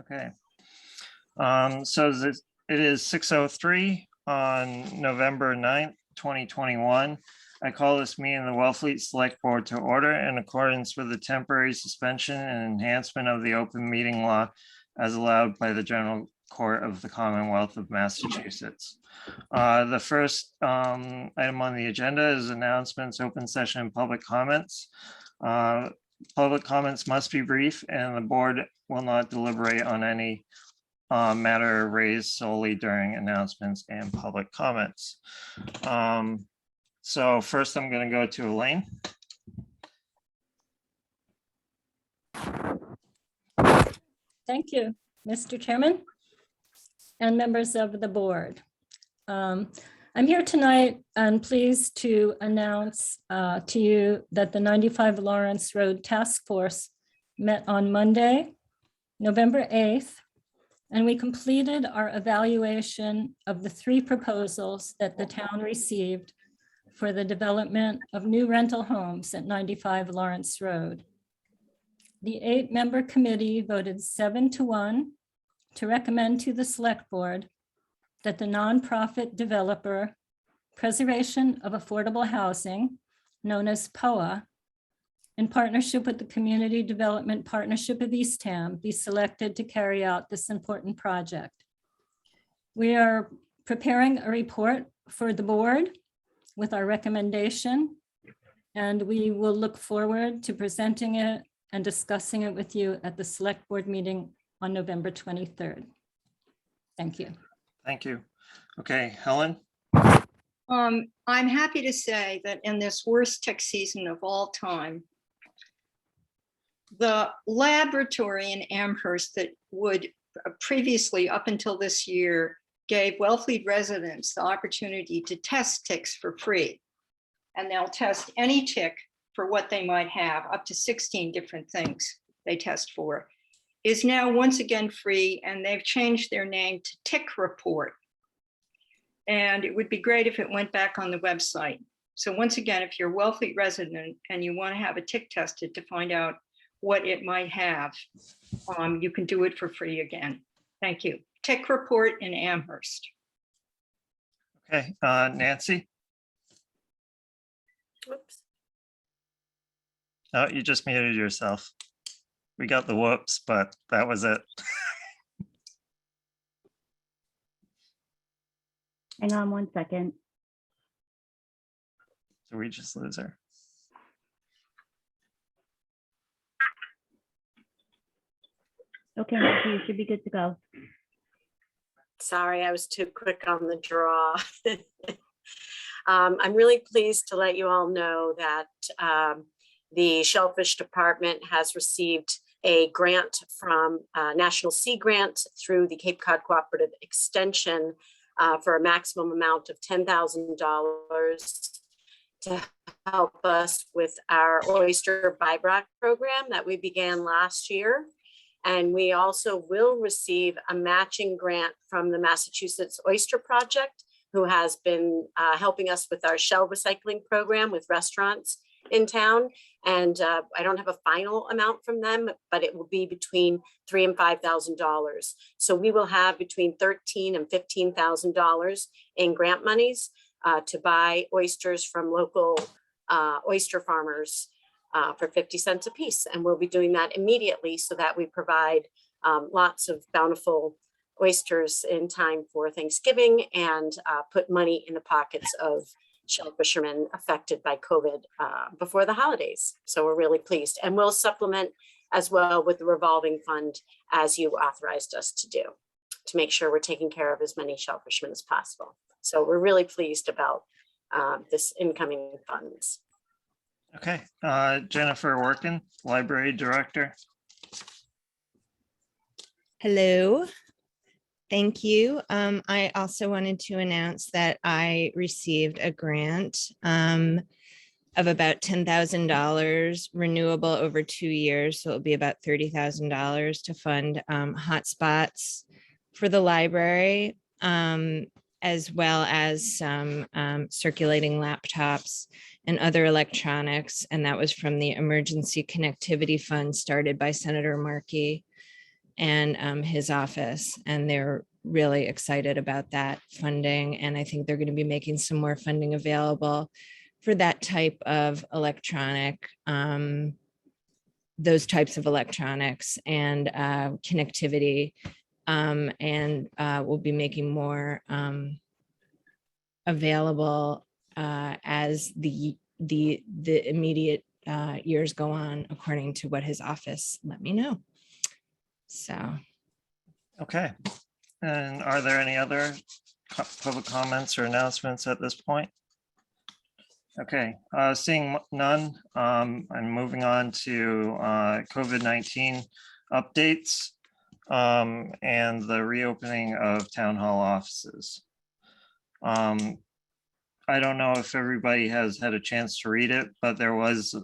Okay. It is 6:03 on November 9th, 2021. I call this meeting of the Wellfleet Select Board to order in accordance with the temporary suspension and enhancement of the open meeting law as allowed by the General Court of the Commonwealth of Massachusetts. The first item on the agenda is announcements, open session, and public comments. Public comments must be brief, and the board will not deliberate on any matter raised solely during announcements and public comments. So first I'm going to go to Elaine. Thank you, Mr. Chairman and members of the board. I'm here tonight and pleased to announce to you that the 95 Lawrence Road Task Force met on Monday, November 8th, and we completed our evaluation of the 3 proposals that the town received for the development of new rental homes at 95 Lawrence Road. The 8-member committee voted 7-1 to recommend to the select board that the nonprofit developer Preservation of Affordable Housing, known as POA, in partnership with the Community Development Partnership of Eastham, be selected to carry out this important project. We are preparing a report for the board with our recommendation, and we will look forward to presenting it and discussing it with you at the select board meeting on November 23rd. Thank you. Thank you. Okay, Helen. I'm happy to say that in this worst tick season of all time, the laboratory in Amherst that would previously, up until this year, gave Wellfleet residents the opportunity to test ticks for free. And they'll test any tick for what they might have, up to 16 different things they test for, is now once again free, and they've changed their name to Tick Report. And it would be great if it went back on the website. So once again, if you're a Wellfleet resident and you want to have a tick tested to find out what it might have, you can do it for free again. Thank you. Tick Report in Amherst. Okay, Nancy. Whoops. Oh, you just muted yourself. We got the whoops, but that was it. Hang on 1 second. So we just lose her. Okay, Nancy, you should be good to go. Sorry, I was too quick on the draw. I'm really pleased to let you all know that the Shellfish Department has received a grant from National Sea Grant through the Cape Cod Cooperative Extension for a maximum amount of $10,000 to help us with our oyster buyback program that we began last year. And we also will receive a matching grant from the Massachusetts Oyster Project, who has been helping us with our shell recycling program with restaurants in town. And I don't have a final amount from them, but it will be between $3,000 and $5,000. So we will have between $13,000 and $15,000 in grant monies to buy oysters from local oyster farmers for 50 cents a piece. And we'll be doing that immediately so that we provide lots of bountiful oysters in time for Thanksgiving and put money in the pockets of shell fishermen affected by COVID before the holidays. So we're really pleased, and we'll supplement as well with the revolving fund as you authorized us to do, to make sure we're taking care of as many shell fishermen as possible. So we're really pleased about this incoming funds. Okay, Jennifer Orkin, Library Director. Hello. Thank you. I also wanted to announce that I received a grant of about $10,000 renewable over 2 years. So it'll be about $30,000 to fund hotspots for the library, as well as some circulating laptops and other electronics. And that was from the Emergency Connectivity Fund started by Senator Markey. and his office, and they're really excited about that funding. And I think they're going to be making some more funding available for that type of electronic, those types of electronics and connectivity. And we'll be making more available as the immediate years go on, according to what his office let me know. So. Okay. And are there any other public comments or announcements at this point? Okay, seeing none, I'm moving on to COVID-19 updates and the reopening of town hall offices. I don't know if everybody has had a chance to read it, but there was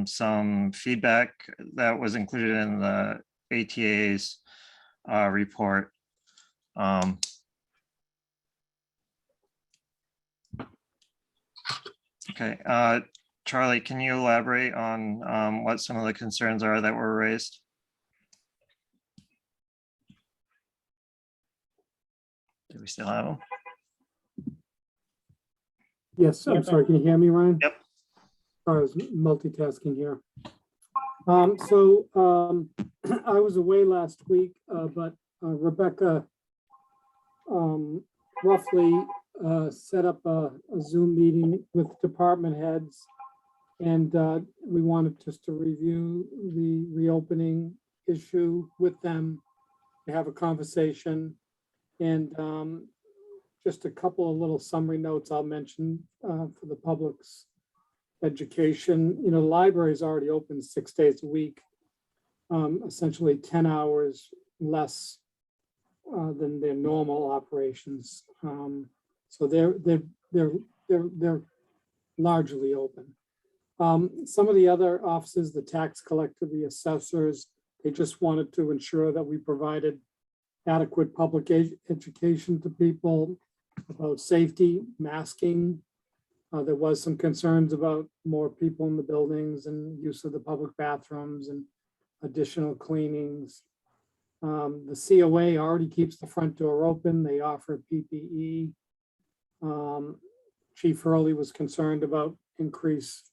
some feedback that was included in the ATA's report. Okay, Charlie, can you elaborate on what some of the concerns are that were raised? Do we still have them? Yes, I'm sorry, can you hear me, Ryan? Yep. Sorry, I was multitasking here. I was away last week, but Rebecca roughly set up a Zoom meeting with department heads, and we wanted just to review the reopening issue with them, to have a conversation, and just a couple of little summary notes I'll mention for the public's education. You know, the library is already open 6 days a week, essentially 10 hours less than their normal operations. So they're largely open. Some of the other offices, the tax collector, the assessors, they just wanted to ensure that we provided adequate public education to people about safety, masking. There was some concerns about more people in the buildings and use of the public bathrooms and additional cleanings. The COA already keeps the front door open. They offer PPE. Chief Hurley was concerned about increased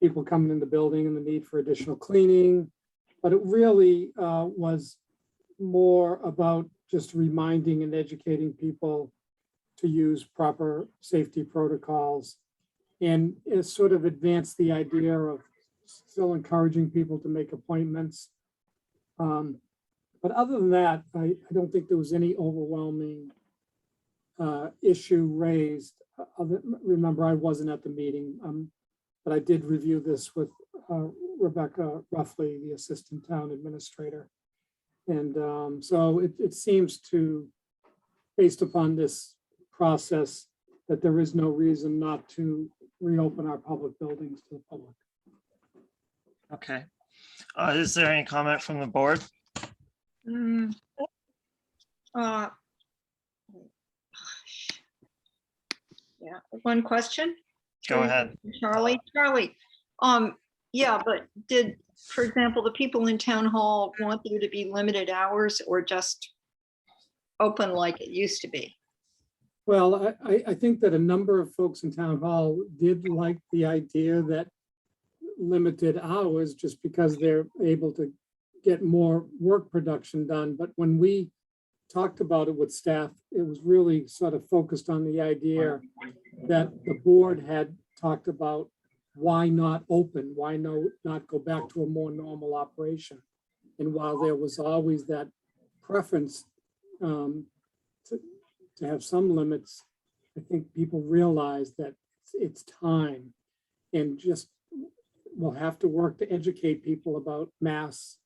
people coming in the building and the need for additional cleaning. But it really was more about just reminding and educating people to use proper safety protocols, and it sort of advanced the idea of still encouraging people to make appointments. But other than that, I don't think there was any overwhelming issue raised. Remember, I wasn't at the meeting, but I did review this with Rebecca Ruffley, the assistant town administrator. And so it seems to, based upon this process, that there is no reason not to reopen our public buildings to the public. Okay. Is there any comment from the board? Yeah, one question. Go ahead. Charlie, yeah, but did, for example, the people in town hall want there to be limited hours or just open like it used to be? Well, I think that a number of folks in town hall did like the idea that limited hours, just because they're able to get more work production done. But when we talked about it with staff, it was really sort of focused on the idea that the board had talked about why not open, why not go back to a more normal operation. And while there was always that preference to have some limits, I think people realize that it's time, and just we'll have to work to educate people about masks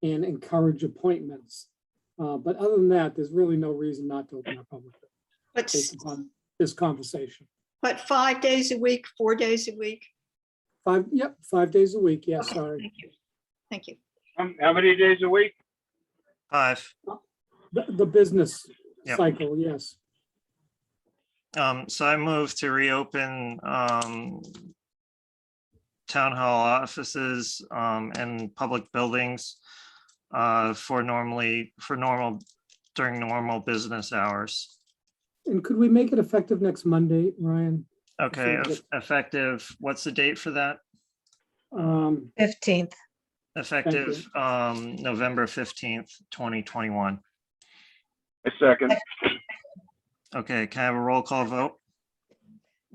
and encourage appointments. But other than that, there's really no reason not to open our public based upon this conversation. But 5 days a week, 4 days a week? 5 days a week. Yes, Okay, sorry. thank you. Thank you. How many days a week? 5. The business Yep. cycle, yes. So I move to reopen town hall offices and public buildings during normal business hours. And could we make it effective next Monday, Ryan? Okay, Sure. effective, what's the date for that? 15th. Effective November 15th, 2021. A second. Okay, can I have a roll call vote?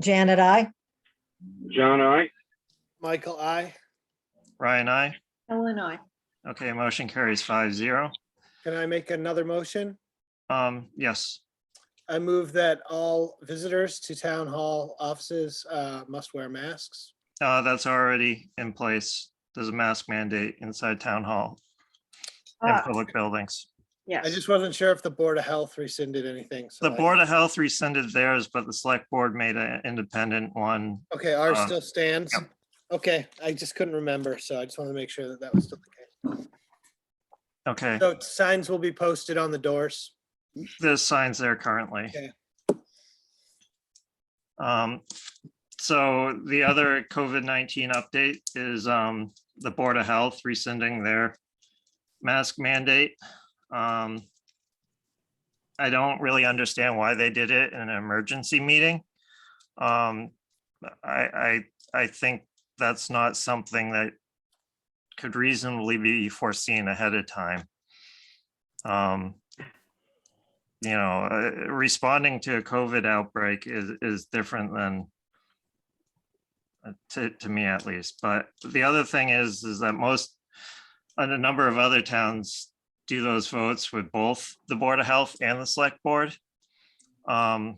Janet, I. John, I. Michael, I. Ryan, I. Ellen, I. Okay, motion carries 5-0. Can I make another motion? Yes, I move that all visitors to town hall offices must wear masks. that's already in place. There's a mask mandate inside town hall and Ah, public buildings. I Yes, just wasn't sure if the Board of Health rescinded anything. So The Board of Health rescinded theirs, but the select board made an independent one. Okay, ours um, still stands. yep. Okay, I just couldn't remember, so I just wanted to make sure that that was still the case. Okay, So signs will be posted on the doors. there's signs there currently. Okay. So the other COVID-19 update is the Board of Health rescinding their mask mandate. I don't really understand why they did it in an emergency meeting. I think that's not something that could reasonably be foreseen ahead of time. Responding to a COVID outbreak is different than, to me at least. But the other thing is that a number of other towns do those votes with both the Board of Health and the Select Board. And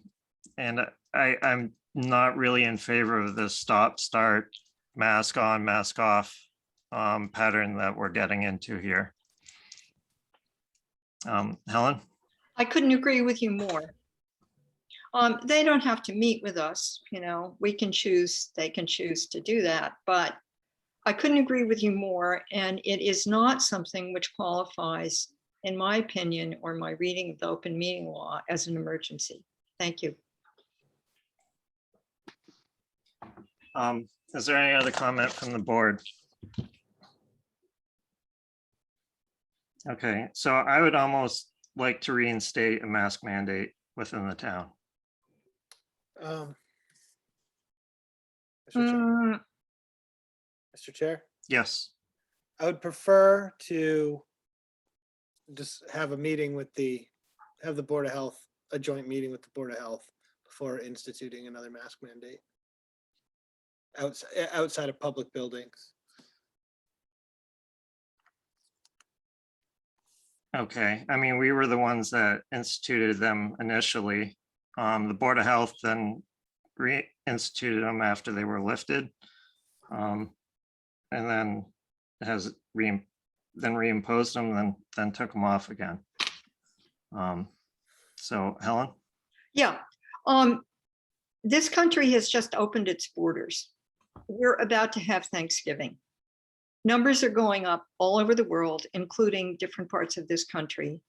I'm not really in favor of this stop-start, mask on, mask off pattern that we're getting into here. Helen? I couldn't agree with you more. They don't have to meet with us, we can choose, they can choose to do that, but I couldn't agree with you more, and it is not something which qualifies, in my opinion, or my reading of the open meeting law, as an emergency. Thank you. Is there any other comment from the board? Okay, so I would almost like to reinstate a mask mandate within the town. Mr. Chair- Mr. Chair, Yes, I would prefer to just have a meeting with have the Board of Health, a joint meeting with the Board of Health before instituting another mask mandate outside of public buildings. okay. I mean, we were the ones that instituted them initially. The Board of Health then reinstituted them after they were lifted. And then has reimposed them, then took them off again. So Helen? Yeah, this country has just opened its borders. We're about to have Thanksgiving. Numbers are going up all over the world, including different parts of this country.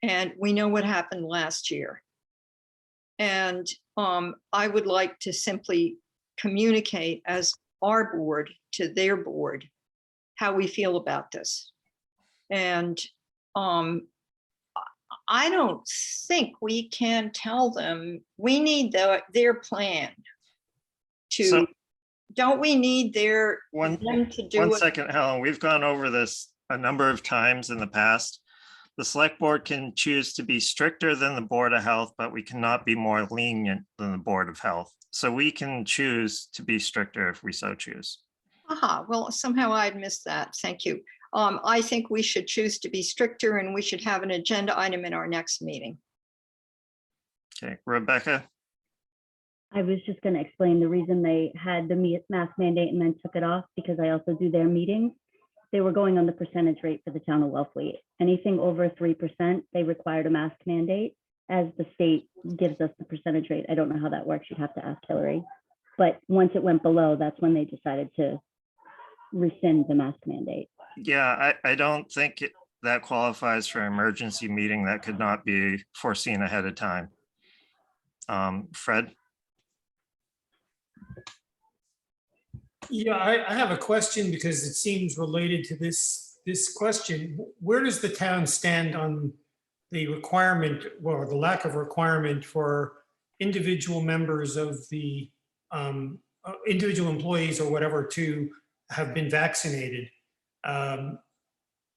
And we know what happened last year. And I would like to simply communicate as our board to their board how we feel about this. And I don't think we can tell them, we need their plan So- don't we need them One to do it? second, Helen, we've gone over this a number of times in the past. The select board can choose to be stricter than the Board of Health, but we cannot be more lenient than the Board of Health. So we can choose to be stricter if we so choose. Aha, well, somehow I'd missed that. Thank you. I think we should choose to be stricter, and we should have an agenda item in our next meeting. Okay, Rebecca? I was just going to explain the reason they had the mask mandate and then took it off, because I also do their meetings. They were going on the percentage rate for the town of Wellfleet. Anything over 3%, they required a mask mandate, as the state gives us the percentage rate. I don't know how that works. You'd have to ask Hillary. But once it went below, that's when they decided to rescind the mask mandate. Yeah, I don't think that qualifies for an emergency meeting that could not be foreseen ahead of time. Fred? Yeah, I have a question because it seems related to this this question. Where does the town stand on the requirement or the lack of requirement for individual members of the individual employees or whatever to have been vaccinated?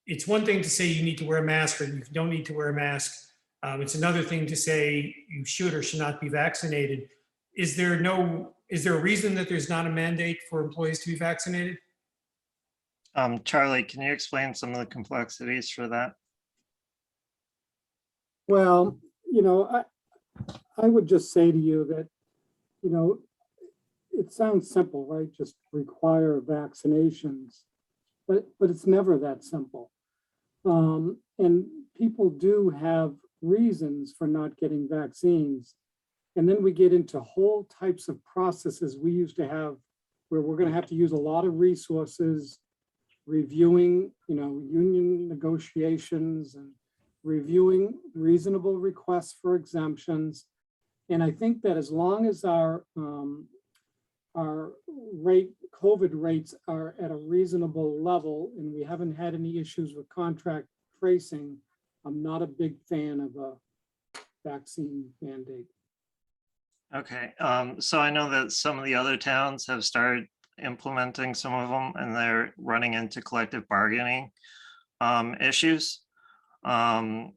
It's one thing to say you need to wear a mask or you don't need to wear a mask. It's another thing to say you should or should not be vaccinated. Is there a reason that there's not a mandate for employees to be vaccinated? Charlie, can you explain some of the complexities for that? Well, I would just say to you that, it sounds simple, right? Just require vaccinations, but it's never that simple. And people do have reasons for not getting vaccines. And then we get into whole types of processes we used to have where we're going to have to use a lot of resources, reviewing, union negotiations and reviewing reasonable requests for exemptions. And I think that as long as our COVID rates are at a reasonable level and we haven't had any issues with contract tracing, I'm not a big fan of a vaccine mandate. Okay, so I know that some of the other towns have started implementing some of them and they're running into collective bargaining issues. And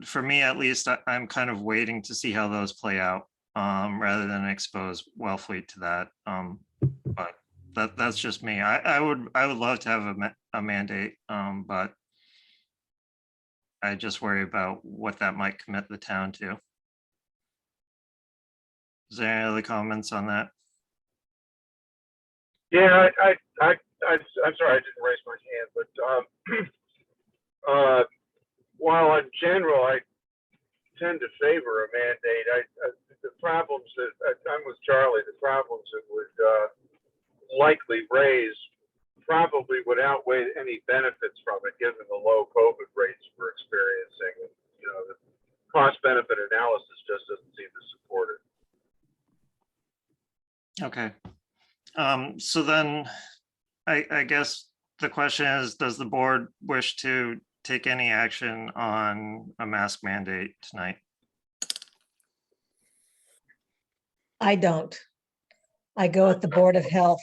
for me, at least, I'm kind of waiting to see how those play out rather than expose Wellfleet to that. But that's just me. I would love to have a mandate, but I just worry about what that might commit the town to. Is there any other comments on that? Yeah, I'm sorry, I didn't raise my hand, but while in general, I tend to favor a mandate, the problems that, I'm with Charlie, the problems it would likely raise probably would outweigh any benefits from it, given the low COVID rates we're experiencing. The cost-benefit analysis just doesn't seem to support it. Okay. So then I guess the question is, does the board wish to take any action on a mask mandate tonight? I don't. I go with the Board of Health.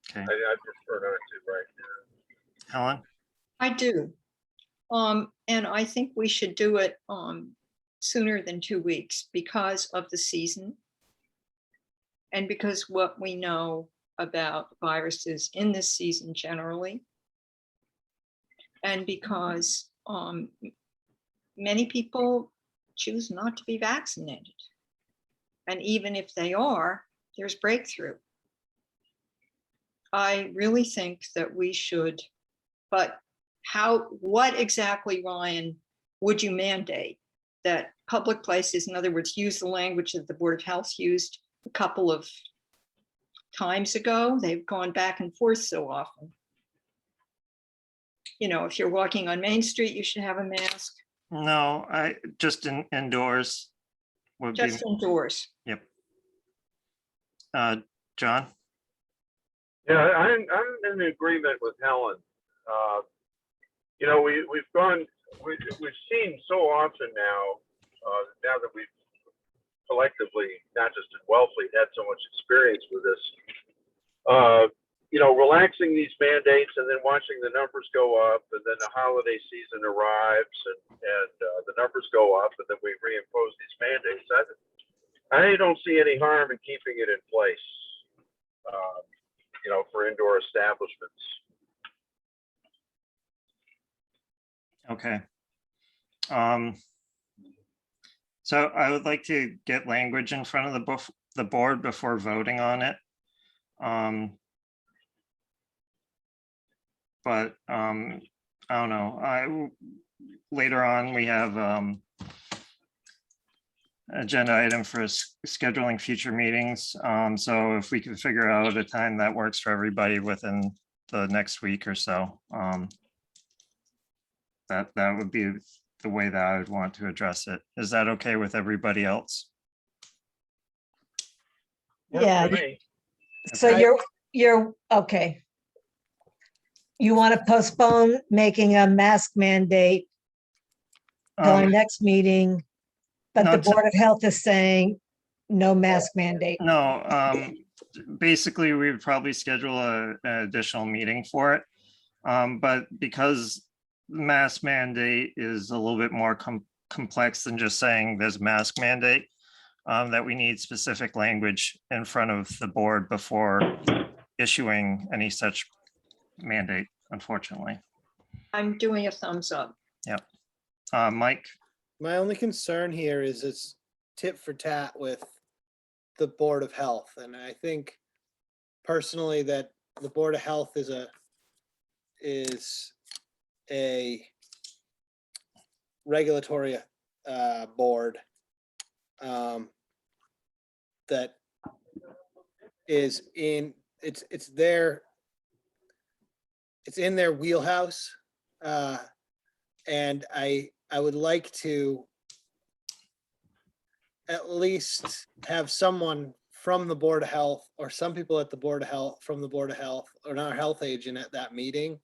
Okay, I prefer not to right now. Helen? I do. And I think we should do it sooner than 2 weeks because of the season. And because what we know about viruses in this season generally. And because many people choose not to be vaccinated. And even if they are, there's breakthrough. I really think that we should, but what exactly, Ryan, would you mandate? That public places, in other words, use the language that the Board of Health used a couple of times ago? They've gone back and forth so often. If you're walking on Main Street, you should have a mask. No, I just indoors. Would Just be, indoors. yep. John? Yeah, I'm in agreement with Helen. We've seen so often now that we've collectively, not just in Wellfleet, had so much experience with this, relaxing these mandates and then watching the numbers go up, and then the holiday season arrives and the numbers go up, and then we reimpose these mandates. I don't see any harm in keeping it in place, for indoor establishments. Okay. So I would like to get language in front of the board before voting on it. But I don't know. Later on, we have agenda item for scheduling future meetings. So if we can figure out a time that works for everybody within the next week or so, that would be the way that I would want to address it. Is that okay with everybody else? Yeah. For me. So you're okay. You want to postpone making a mask mandate going next meeting, but the no, Board of Health is saying no mask mandate. No, basically, we would probably schedule an additional meeting for it. But because the mask mandate is a little bit more complex than just saying there's a mask mandate, that we need specific language in front of the board before issuing any such mandate, unfortunately. I'm doing a thumbs up. Mike? My only concern here is it's tit for tat with the Board of Health. And I think personally that the Board of Health is a regulatory board that is in, it's in their wheelhouse. And I would like to at least have someone from the Board of Health or some people at the Board of Health, from the Board of Health or our health agent at that meeting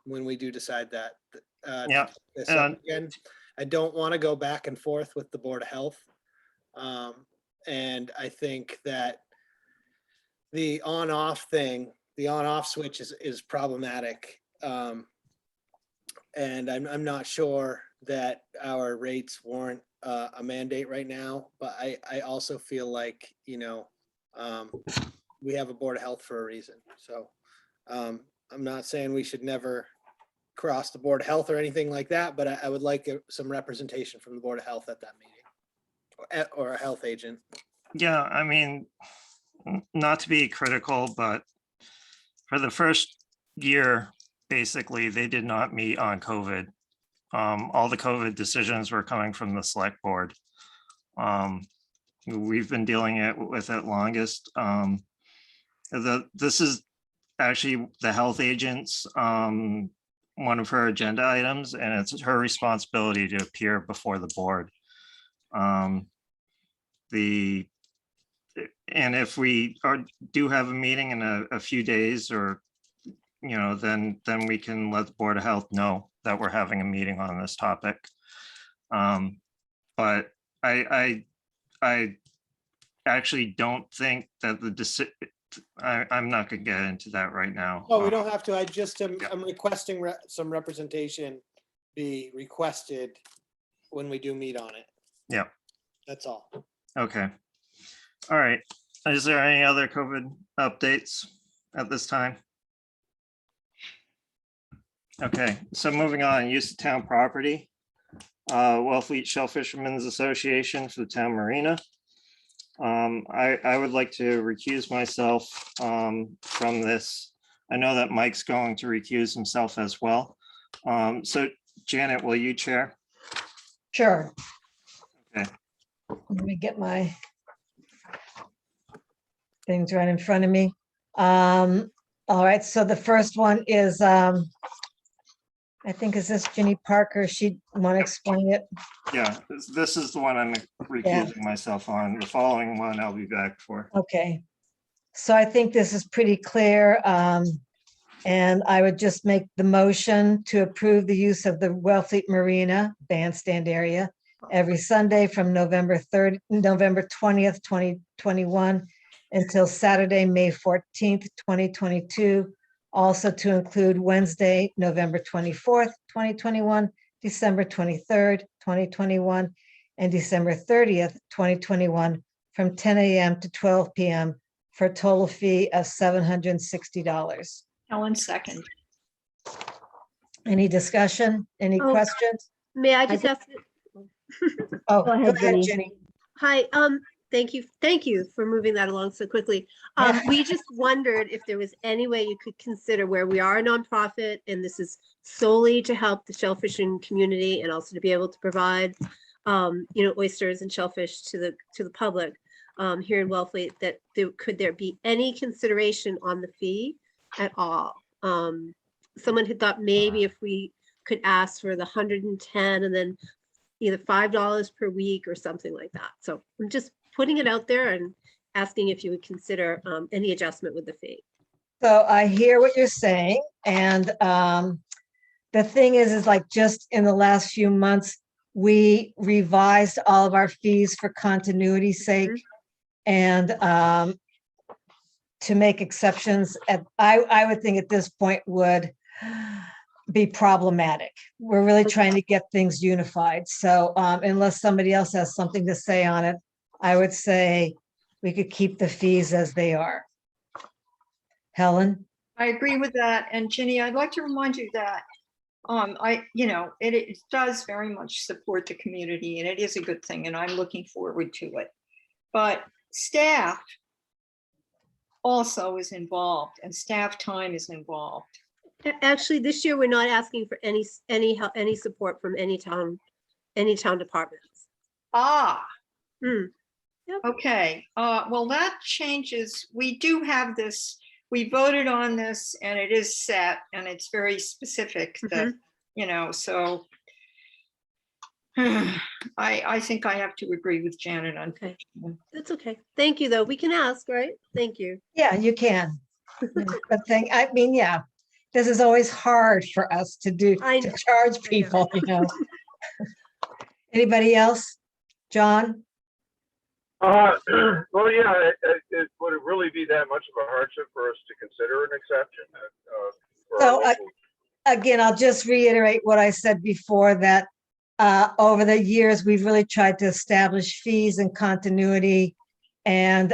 when we do decide that. Yeah. Again, I don't want to go back and forth with the Board of Health. And I think that the on-off thing, the on-off switch is problematic. And I'm not sure that our rates warrant a mandate right now, but I also feel like, you know, we have a Board of Health for a reason. So I'm not saying we should never cross the Board of Health or anything like that, but I would like some representation from the Board of Health at that meeting or a health agent. Yeah, I mean, not to be critical, but for the first year, basically, they did not meet on COVID. All the COVID decisions were coming from the select board. We've been dealing with it longest. This is actually the health agent's one of her agenda items, and it's her responsibility to appear before the board. And if we do have a meeting in a few days, or you know, then we can let the Board of Health know that we're having a meeting on this topic. But I actually don't think that I'm not gonna get into that right now. Oh, we don't have to. I'm requesting some representation be requested when we do meet on it. Yeah. That's all. Okay. All right. Is there any other COVID updates at this time? Okay, so moving on, use of town property. Wellfleet Shellfishermen's Association for the town marina. I would like to recuse myself from this. I know that Mike's going to recuse himself as well. So Janet, will you chair? Sure. Okay. Let me get my things right in front of me. All right, so the first one is, I think, is this Ginny Parker? She want to explain it? Yeah, this is the one I'm recusing myself on. The following one I'll be back for. Okay. So I think this is pretty clear. And I would just make the motion to approve the use of the Wellfleet Marina bandstand area every Sunday from November 20th, 2021 until Saturday, May 14th, 2022. Also to include Wednesday, November 24th, 2021, December 23rd, 2021, and December 30th, 2021, from 10 a.m. to 12 p.m. for a total fee of $760. Helen, second. Any discussion? Any Oh, questions? May I just ask? Oh, Go ahead, Ginny. Hi, thank you for moving that along so quickly. We just wondered if there was any way you could consider, where we are a nonprofit and this is solely to help the shellfishing community and also to be able to provide, oysters and shellfish to the public here in Wellfleet, that could there be any consideration on the fee at all? Someone had thought maybe if we could ask for the 110 and then either $5 per week or something like that. So I'm just putting it out there and asking if you would consider any adjustment with the fee. So I hear what you're saying, and the thing is like just in the last few months, we revised all of our fees for continuity's sake, and to make exceptions, I would think at this point would be problematic. We're really trying to get things unified. So unless somebody else has something to say on it, I would say we could keep the fees as they are. Helen? I agree with that. And Ginny, I'd like to remind you that it does very much support the community, and it is a good thing, and I'm looking forward to it. But staff also is involved, and staff time is involved. Actually, this year, we're not asking for any help, any support from any town departments. Ah. Yep. Okay, well, that changes. We do have this, we voted on this, and it is set, and it's very specific that, so I think I have to agree with Janet on. Okay, that's okay. Thank you, though. We can ask, right? Thank you. Yeah, you can. But yeah, this is always hard for us to do, to charge people, Anybody else? John? Well, yeah, would it really be that much of a hardship for us to consider an exception? So again, I'll just reiterate what I said before, that over the years, we've really tried to establish fees and continuity, and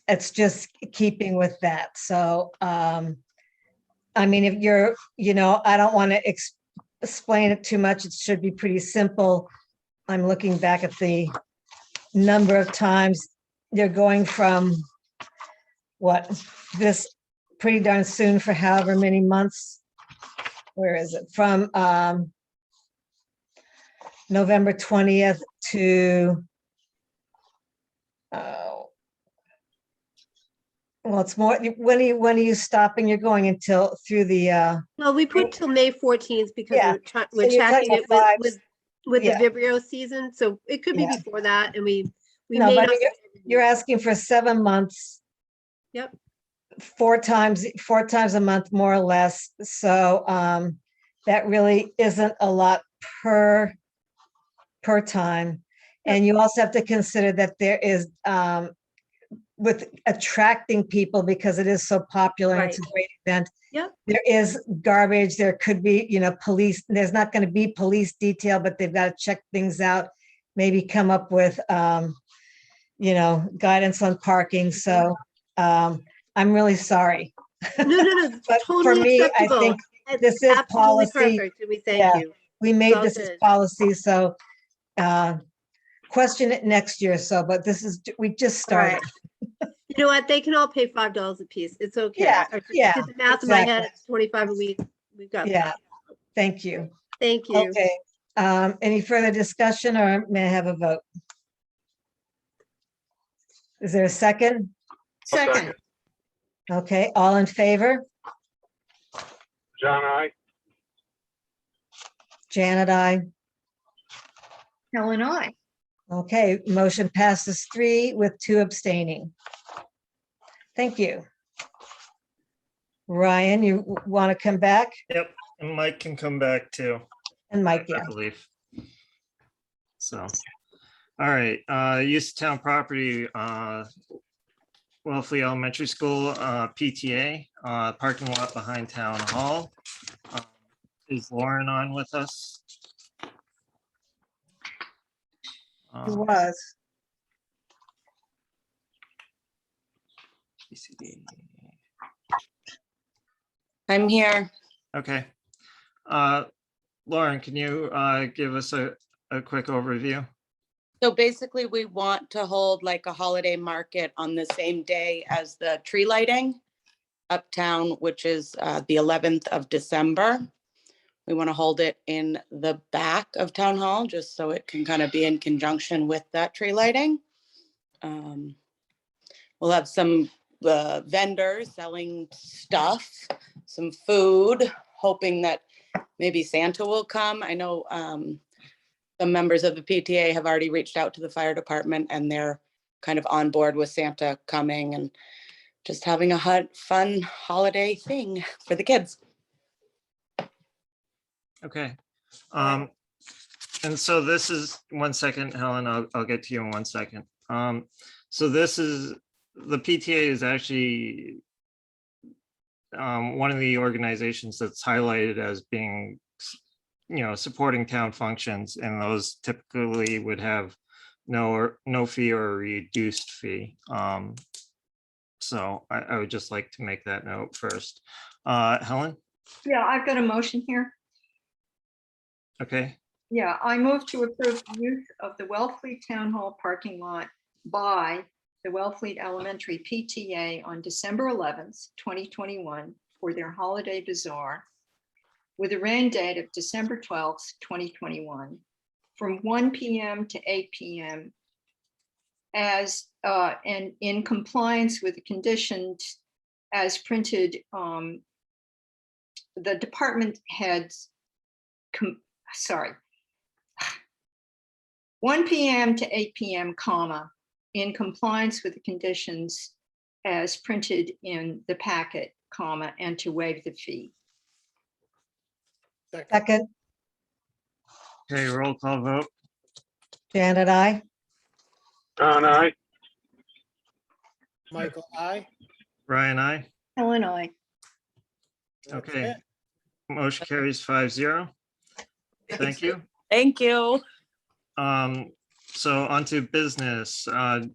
it's just keeping with that. So, I mean, if you're, I don't want to explain it too much. It should be pretty simple. I'm looking back at the number of times they're going from this pretty darn soon for however many months. Where is it? From November 20th to well, it's more, when are you stopping? You're going until through the Well, we put till May 14th because Yeah. we're you're tracking talking it about with yeah. the Vibrio season. So it could be Yeah. before that, and we No, may but not. you're asking for 7 months. Yep. 4 times a month, more or less. So that really isn't a lot per time. And you also have to consider that there is with attracting people, because it is so popular and it's a great event. Yep. There is garbage. There could be, police. There's not going to be police detail, but they've got to check things out. Maybe come up with, guidance on parking. So I'm really sorry. No, But totally for me, acceptable. I think It's this is absolutely policy. perfect, and we thank you. We made all this as good. policy. So question it next year. So, but we just All right. started. You know what? They can all pay $5 a piece. It's okay. Yeah, I yeah, did the math in my head. exactly. It's 25 a week. We've got Yeah. that. Thank you. Thank you. Okay. Any further discussion, or may I have a vote? Is there a second? Second. Okay, all in favor? John, I. Janet, I. Helen, I. Okay, motion passes 3 with 2 abstaining. Thank you. Ryan, you want to come back? Yep, and Mike can come back too, And Mike, yeah. I believe. So, all right, use of town property, Wellfleet Elementary School, PTA, parking lot behind Town Hall. Is Lauren on with us? He was. PCD. I'm here. Okay. Lauren, can you give us a quick overview? So basically, we want to hold like a holiday market on the same day as the tree lighting uptown, which is the 11th of December. We want to hold it in the back of Town Hall, just so it can kind of be in conjunction with that tree lighting. We'll have some vendors selling stuff, some food, hoping that maybe Santa will come. I know some members of the PTA have already reached out to the fire department, and they're kind of on board with Santa coming. And just having a fun holiday thing for the kids. Okay. And so this is, one second, Helen, I'll get to you in 1 second. So this is, the PTA is actually one of the organizations that's highlighted as being, supporting town functions, and those typically would have no fee or a reduced fee. So I would just like to make that note first. Helen? Yeah, I've got a motion here. Okay, Yeah, I move to approve the use of the Wellfleet Town Hall parking lot by the Wellfleet Elementary PTA on December 11th, 2021 for their holiday bazaar with a rain date of December 12th, 2021 from 1 p.m. to 8 p.m. as and in compliance with the conditions as printed. The department heads, 1 p.m. to 8 p.m., comma, in compliance with the conditions as printed in the packet, comma, and to waive the fee. Second, okay, roll call vote. Janet, I. John, I. Michael, I. Ryan, I. Helen, I. Okay. Motion carries 5-0. Thank you. Thank you. So on to business, town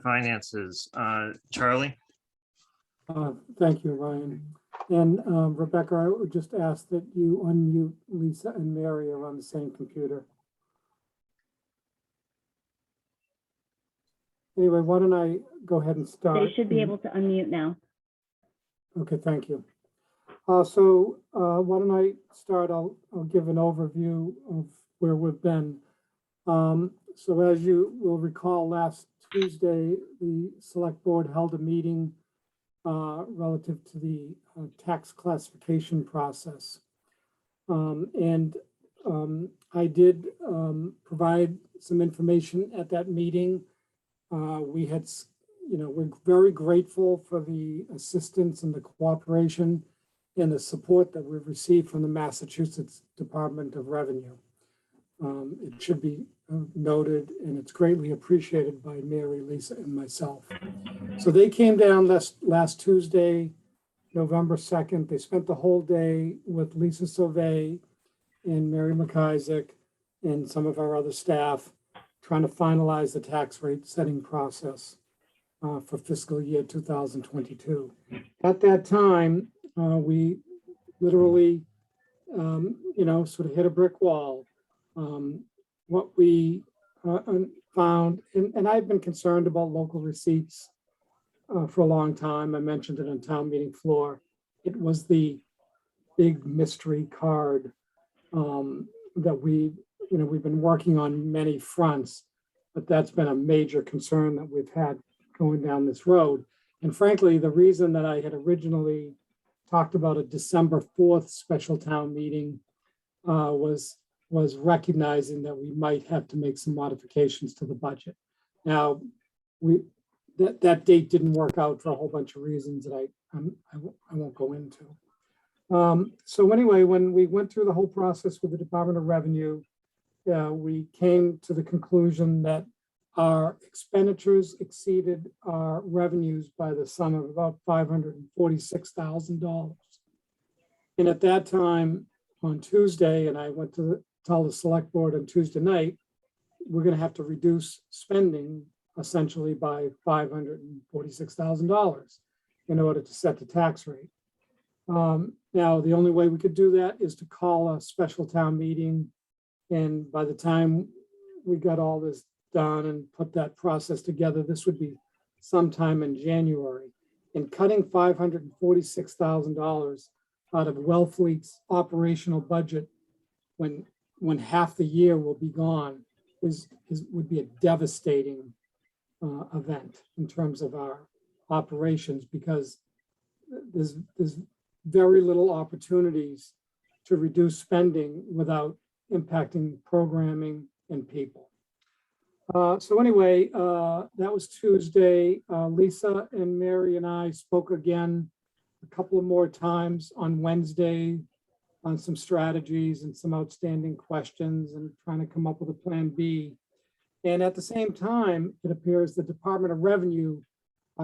finances. Charlie? Thank you, Ryan. And Rebecca, I would just ask that you unmute Lisa and Mary are on the same computer. Anyway, why don't I go ahead and start? They should be able to unmute now. Okay, thank you. So why don't I start? I'll give an overview of where we've been. So as you will recall, last Tuesday, the select board held a meeting relative to the tax classification process. I did provide some information at that meeting. We had, we're very grateful for the assistance and the cooperation and the support that we've received from the Massachusetts Department of Revenue. It should be noted, and it's greatly appreciated by Mary, Lisa, and myself. So they came down last Tuesday, November 2nd. They spent the whole day with Lisa Sauvé and Mary McIsaac and some of our other staff trying to finalize the tax rate setting process for fiscal year 2022. At that time, we literally, sort of hit a brick wall. What we found, and I've been concerned about local receipts for a long time. I mentioned it on town meeting floor. It was the big mystery card that we've been working on many fronts, but that's been a major concern that we've had going down this road. And frankly, the reason that I had originally talked about a December 4th special town meeting was recognizing that we might have to make some modifications to the budget. Now, that date didn't work out for a whole bunch of reasons that I won't go into. So anyway, when we went through the whole process with the Department of Revenue, we came to the conclusion that our expenditures exceeded our revenues by the sum of about $546,000. And at that time, on Tuesday, and I went to tell the select board on Tuesday night, we're going to have to reduce spending essentially by $546,000 in order to set the tax rate. Now, the only way we could do that is to call a special town meeting. And by the time we got all this done and put that process together, this would be sometime in January. And cutting $546,000 out of Wellfleet's operational budget when half the year will be gone would be a devastating event in terms of our operations, because there's very little opportunities to reduce spending without impacting programming and people. So anyway, that was Tuesday. Lisa and Mary and I spoke again a couple of more times on Wednesday on some strategies and some outstanding questions and trying to come up with a plan B. And at the same time, it appears the Department of Revenue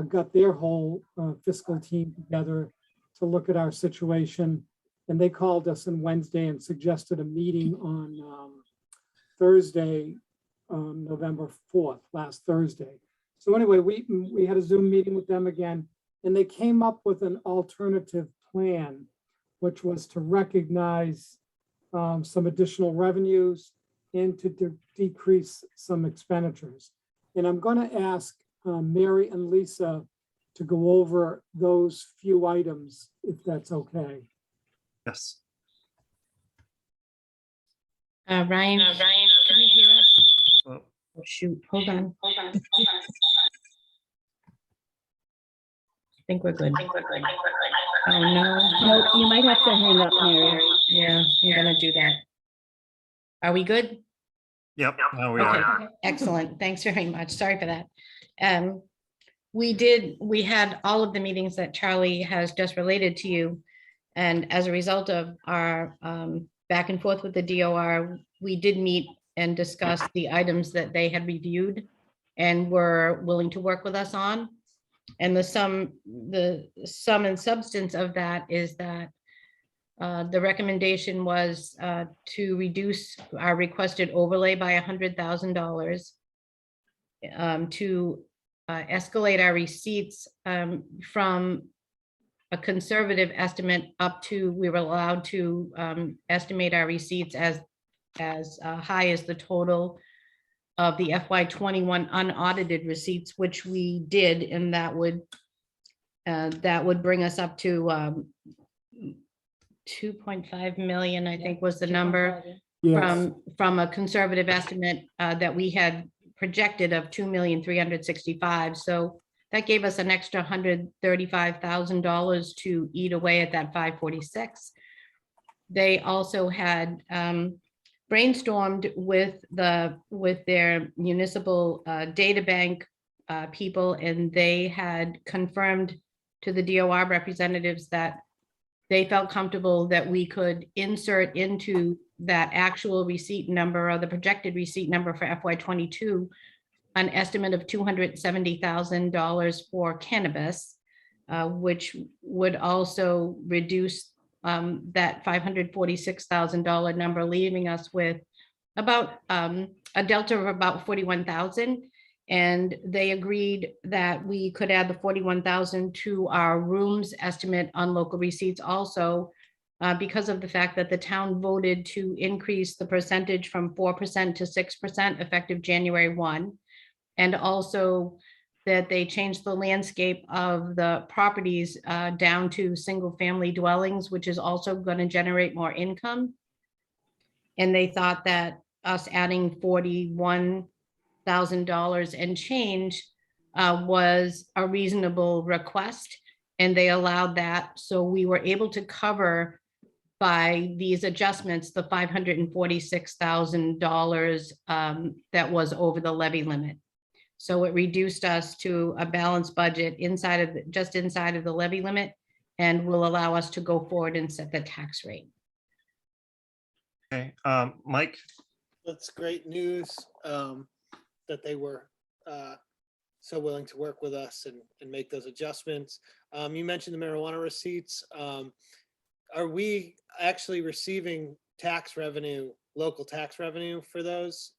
got their whole fiscal team together to look at our situation. And they called us on Wednesday and suggested a meeting on Thursday, November 4th, last Thursday. So anyway, we had a Zoom meeting with them again, and they came up with an alternative plan, which was to recognize some additional revenues and to decrease some expenditures. And I'm going to ask Mary and Lisa to go over those few items, if that's okay. Yes. Ryan, can you hear us? Well, Oh, shoot, hold on. I think we're good. Oh, no. No, you might have to hang up, Mary. Yeah, I'm gonna do that. Are we good? Yep, now we Okay, are. excellent. Thanks very much. Sorry for that. We had all of the meetings that Charlie has just related to you. And as a result of our back and forth with the DOR, we did meet and discuss the items that they had reviewed and were willing to work with us on. And the sum and substance of that is that the recommendation was to reduce our requested overlay by $100,000, to escalate our receipts from a conservative estimate up to, we were allowed to estimate our receipts as high as the total of the FY21 unaudited receipts, which we did, and that would bring us up to 2.5 million, I think was the number, Yes. from a conservative estimate that we had projected of 2,365,000. So that gave us an extra $135,000 to eat away at that 546. They also had brainstormed with their municipal data bank people, and they had confirmed to the DOR representatives that they felt comfortable that we could insert into that actual receipt number or the projected receipt number for FY22 an estimate of $270,000 for cannabis, which would also reduce that $546,000 number, leaving us with about a delta of about 41,000. And they agreed that we could add the 41,000 to our rooms estimate on local receipts also, because of the fact that the town voted to increase the percentage from 4% to 6% effective January 1. And also that they changed the landscape of the properties down to single family dwellings, which is also going to generate more income. And they thought that us adding $41,000 and change was a reasonable request, and they allowed that. So we were able to cover by these adjustments the $546,000 that was over the levy limit. So it reduced us to a balanced budget just inside of the levy limit, and will allow us to go forward and set the tax rate. Okay, Mike? That's great news that they were so willing to work with us and make those adjustments. You mentioned the marijuana receipts. Are we actually receiving tax revenue, local tax revenue for those?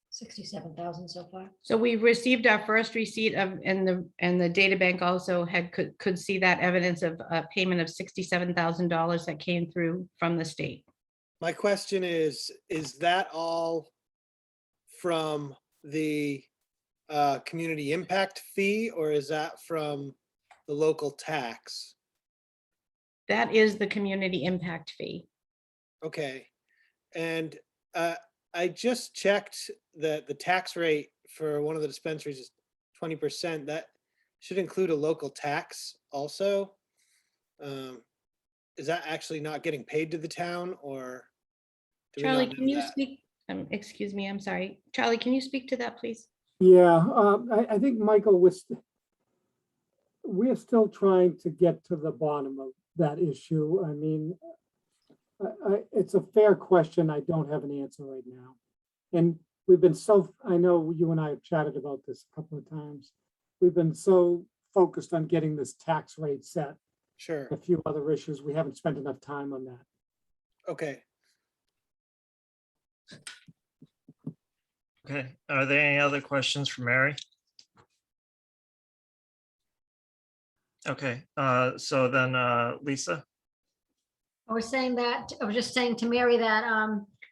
67,000 so far. So we received our first receipt of, and the data bank also could see that evidence of a payment of $67,000 that came through from the state. My question is that all from the community impact fee, or is that from the local tax? That is the community impact fee. Okay, and I just checked that the tax rate for one of the dispensaries is 20%. That should include a local tax also. Is that actually not getting paid to the town, or? do we not Charlie, know can you that? speak excuse me, I'm sorry. Charlie, can you speak to that, please? Yeah, I think Michael we're still trying to get to the bottom of that issue. I mean, it's a fair question. I don't have an answer right now. And we've been I know you and I have chatted about this a couple of times. We've been so focused on getting this tax rate set. Sure. A few other issues. We haven't spent enough time on that. Okay. Okay, are there any other questions for Mary? Okay, so then Lisa? I was just saying to Mary that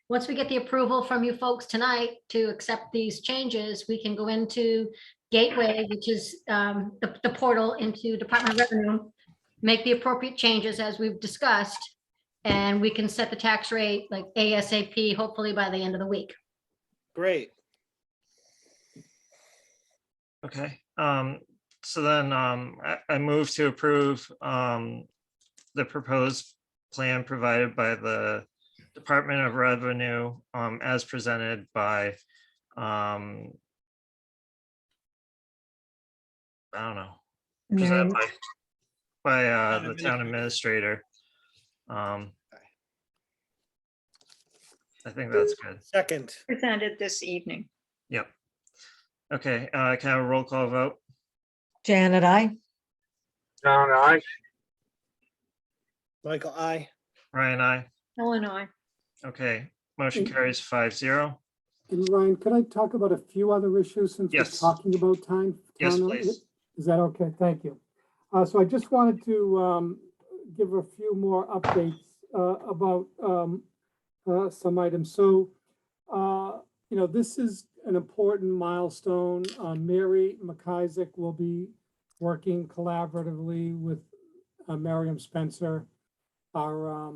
once we get the approval from you folks tonight to accept these changes, we can go into Gateway, which is the portal into Department of Revenue, make the appropriate changes as we've discussed, and we can set the tax rate like ASAP, hopefully by the end of the week. Great. Okay, so then I move to approve the proposed plan provided by the Department of Revenue as presented by I don't know, presented by the town administrator. I think that's good. Second. Presented this evening. Yep. Okay, can I have a roll call vote? Janet, I. John, I. Michael, I. Ryan, I. Ellen, I. Okay, motion carries 5-0. And Ryan, could I talk about a few other issues since we're Yes. talking about time? Yes, please. Is that okay? Thank you. So I just wanted to give a few more updates about some items. So, this is an important milestone. Mary McIsaac will be working collaboratively with Miriam Spencer, our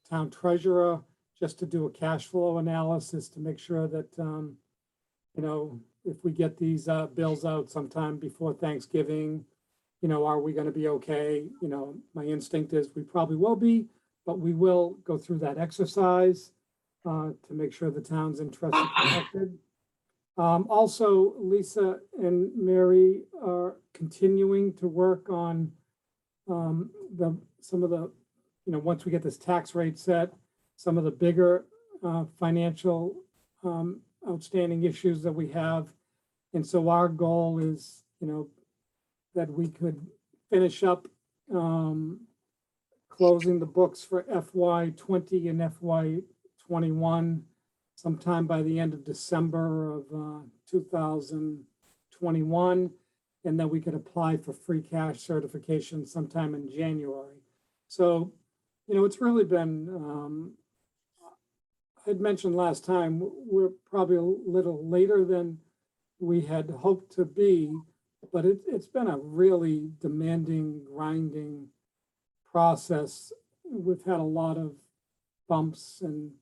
town treasurer, just to do a cash flow analysis to make sure that, if we get these bills out sometime before Thanksgiving, are we going to be okay? My instinct is we probably will be, but we will go through that exercise to make sure the town's interest is protected. Also, Lisa and Mary are continuing to work on some of the, once we get this tax rate set, some of the bigger financial outstanding issues that we have. And so our goal is, that we could finish up closing the books for FY20 and FY21 sometime by the end of December of 2021. And then we could apply for free cash certification sometime in January. So, it's really been, I had mentioned last time, we're probably a little later than we had hoped to be, but it's been a really demanding, grinding process. We've had a lot of bumps and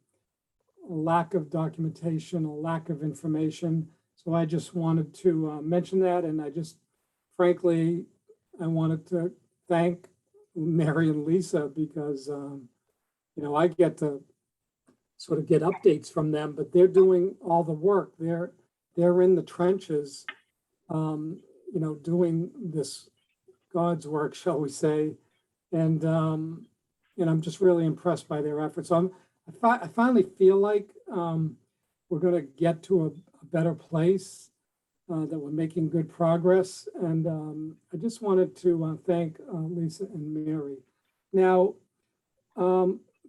a lack of documentation, a lack of information. So I just wanted to mention that. And I just, frankly, I wanted to thank Mary and Lisa because, I get to sort of get updates from them, but they're doing all the work. They're in the trenches, doing this God's work, shall we say. And I'm just really impressed by their efforts. So I finally feel like we're going to get to a better place, that we're making good progress. And I just wanted to thank Lisa and Mary. Now,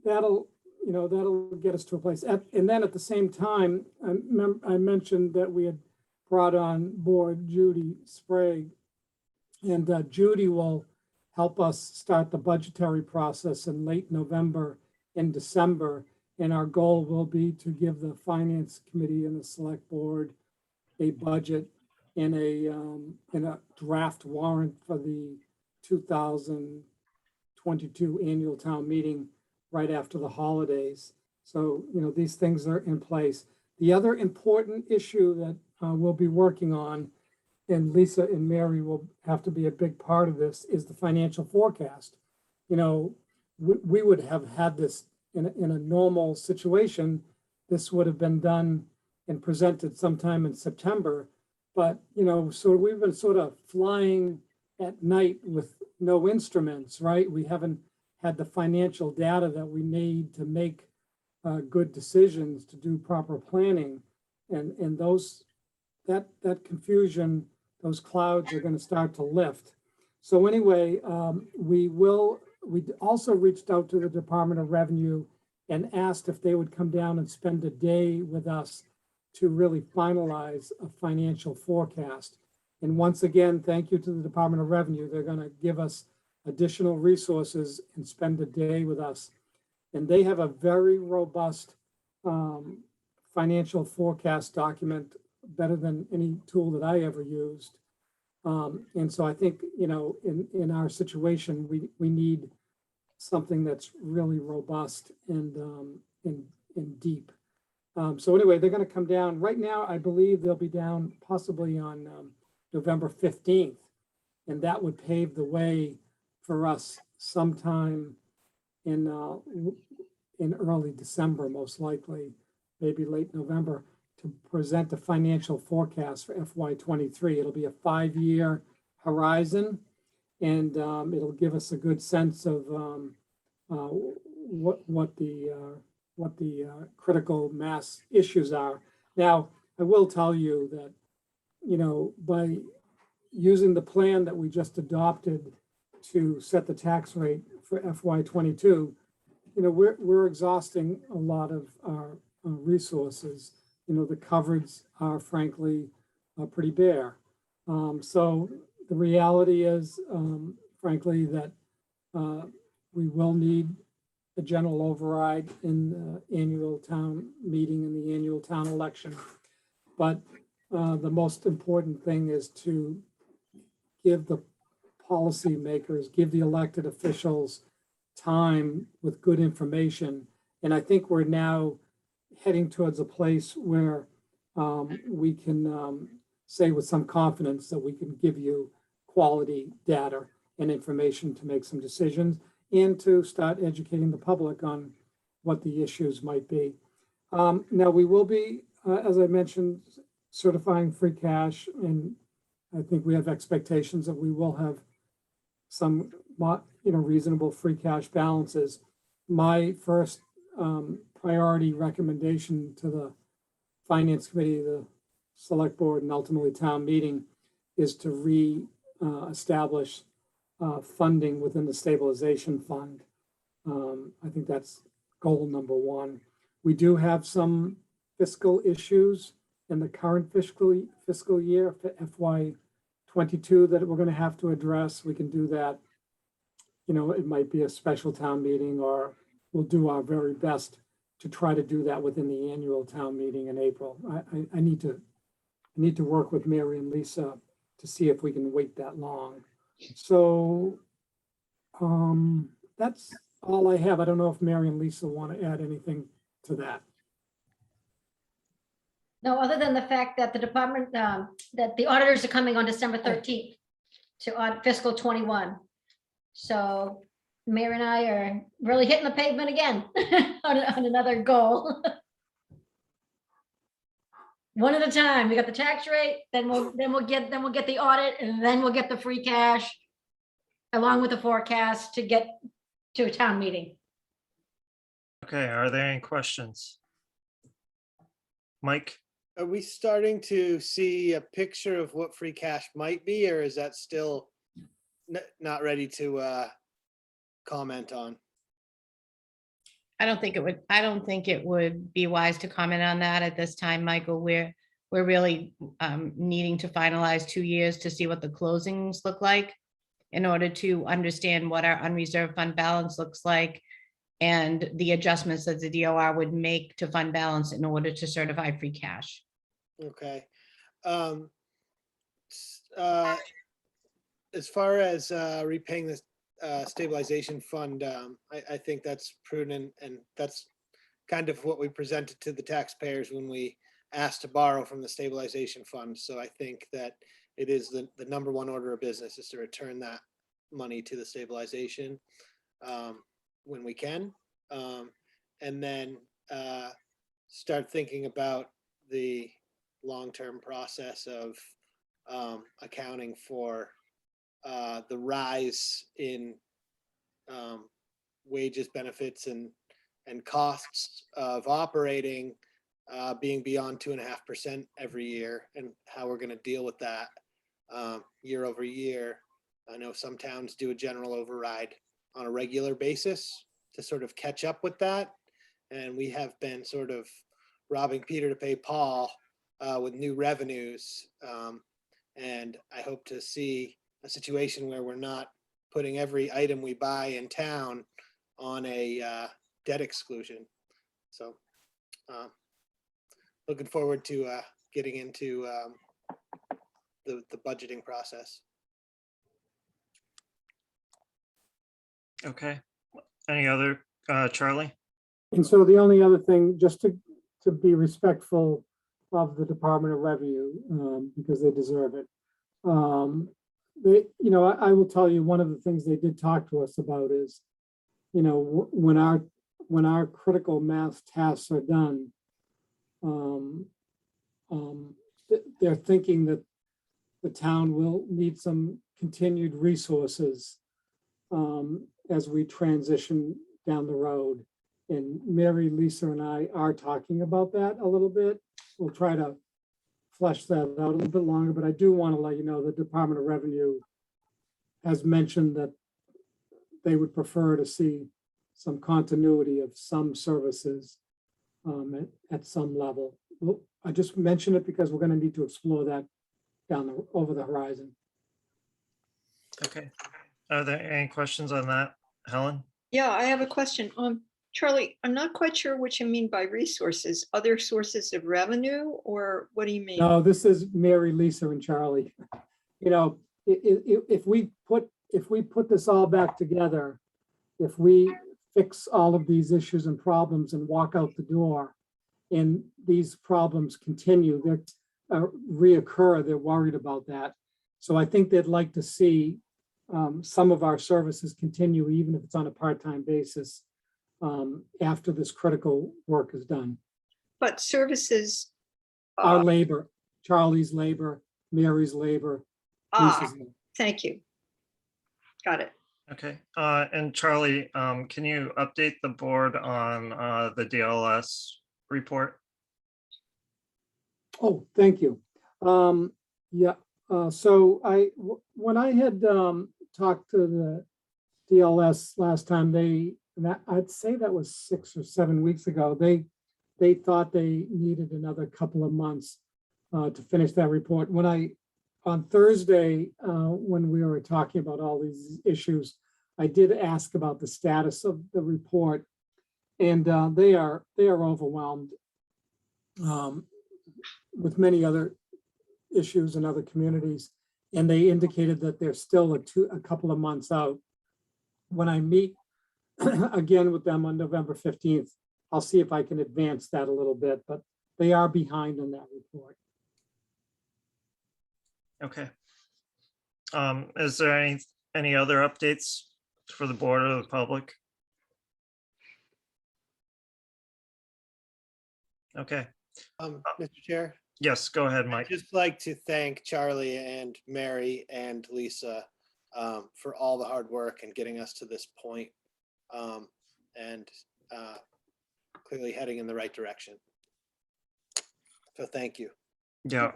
that'll get us to a place. And then at the same time, I mentioned that we had brought on board Judy Sprague. And Judy will help us start the budgetary process in late November and December. And our goal will be to give the Finance Committee and the Select Board a budget and a draft warrant for the 2022 annual town meeting right after the holidays. So, these things are in place. The other important issue that we'll be working on, and Lisa and Mary will have to be a big part of this, is the financial forecast. We would have had this in a normal situation. this would have been done and presented sometime in September. But, you know, so we've been sort of flying at night with no instruments, right? We haven't had the financial data that we need to make good decisions, to do proper planning. And that confusion, those clouds are going to start to lift. So anyway, we also reached out to the Department of Revenue and asked if they would come down and spend a day with us to really finalize a financial forecast. And once again, thank you to the Department of Revenue. They're going to give us additional resources and spend a day with us. And they have a very robust financial forecast document, better than any tool that I ever used. And so I think, you know, in our situation, we need something that's really robust and deep. So anyway, they're going to come down. Right now, I believe they'll be down possibly on November 15th. And that would pave the way for us sometime in early December, most likely, maybe late November, to present a financial forecast for FY23. It'll be a 5-year horizon, and it'll give us a good sense of what the critical mass issues are. Now, I will tell you that, you know, by using the plan that we just adopted to set the tax rate for FY22, you know, we're exhausting a lot of our resources. You know, the cupboards are frankly pretty bare. So the reality is, frankly, that we will need a general override in the annual town meeting and the annual town election. But the most important thing is to give the policymakers, give the elected officials time with good information. And I think we're now heading towards a place where we can say with some confidence that we can give you quality data and information to make some decisions and to start educating the public on what the issues might be. Now we will be, as I mentioned, certifying free cash, and I think we have expectations that we will have some, you know, reasonable free cash balances. My first priority recommendation to the Finance Committee, the Select Board, and ultimately town meeting is to re-establish funding within the Stabilization Fund. I think that's goal number one. We do have some fiscal issues in the current fiscal year for FY22 that we're going to have to address. We can do that. You know, it might be a special town meeting, or we'll do our very best to try to do that within the annual town meeting in April. I need to work with Mary and Lisa to see if we can wait that long. So that's all I have. I don't know if Mary and Lisa want to add anything to that. No, other than the fact that the department, that the auditors are coming on December 13th to audit fiscal 21. So Mayor and I are really hitting the pavement again on another goal. One at a time. We got the tax rate, then we'll get the audit, and then we'll get the free cash along with the forecast to get to a town meeting. Okay, are there any questions? Mike? Are we starting to see a picture of what free cash might be, or is that still not ready to comment on? I don't think it would be wise to comment on that at this time, Michael. We're really needing to finalize 2 years to see what the closings look like in order to understand what our unreserved fund balance looks like and the adjustments that the DOR would make to fund balance in order to certify free cash. Okay. As far as repaying the stabilization fund, I think that's prudent, and that's kind of what we presented to the taxpayers when we asked to borrow from the stabilization fund. So I think that it is the number one order of business is to return that money to the stabilization when we can. And then start thinking about the long-term process of accounting for the rise in wages, benefits, and costs of operating being beyond 2.5% every year, and how we're going to deal with that year over year. I know some towns do a general override on a regular basis to sort of catch up with that. And we have been sort of robbing Peter to pay Paul with new revenues. And I hope to see a situation where we're not putting every item we buy in town on a debt exclusion. So looking forward to getting into the budgeting process. Okay. Any other, Charlie? And so the only other thing, just to be respectful of the Department of Revenue, because they deserve it. I will tell you, one of the things they did talk to us about is, when our critical mass tasks are done, they're thinking that the town will need some continued resources as we transition down the road. And Mary, Lisa, and I are talking about that a little bit. We'll try to flesh that out a little bit longer, but I do want to let you know the Department of Revenue has mentioned that they would prefer to see some continuity of some services at some level. Well, I just mentioned it because we're going to need to explore that over the horizon. Okay. Are there any questions on that, Helen? Yeah, I have a question. Charlie, I'm not quite sure what you mean by resources. Other sources of revenue, or what do you mean? No, this is Mary, Lisa, and Charlie. If we put this all back together, if we fix all of these issues and problems and walk out the door, and these problems continue, they reoccur, they're worried about that. So I think they'd like to see some of our services continue, even if it's on a part-time basis, after this critical work is done. But services. Our labor, Charlie's labor, Mary's labor. Lisa's labor. Thank you. Got it. Okay. And Charlie, can you update the board on the DLS report? Oh, thank you. Yeah. So when I had talked to the DLS last time, I'd say that was 6 or 7 weeks ago. They thought they needed another couple of months to finish that report. On Thursday, when we were talking about all these issues, I did ask about the status of the report, and they are overwhelmed with many other issues in other communities, and they indicated that they're still a couple of months out. When I meet again with them on November 15th, I'll see if I can advance that a little bit, but they are behind on that report. Okay. Is there any other updates for the board or the public? Okay. Mr. Chair? Yes, go ahead, Mike. I'd just like to thank Charlie and Mary and Lisa for all the hard work and getting us to this point, and clearly heading in the right direction. So thank you. Yeah,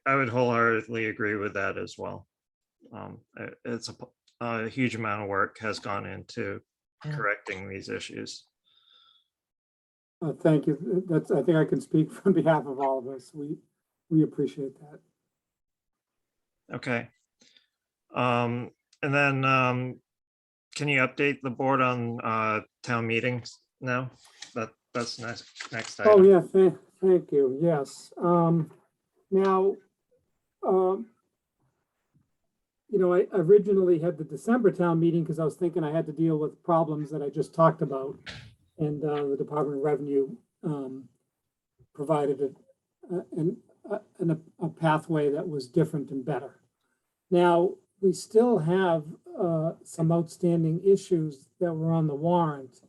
I would wholeheartedly agree with that as well. It's a huge amount of work has gone into correcting these issues. Thank you. I think I can speak on behalf of all of us. We appreciate that. Okay. And then can you update the board on town meetings now? That's next item. Oh, yeah, thank you. Yes. Now, I originally had the December town meeting because I was thinking I had to deal with problems that I just talked about. And the Department of Revenue provided a pathway that was different and better. Now, we still have some outstanding issues that were on the warrant.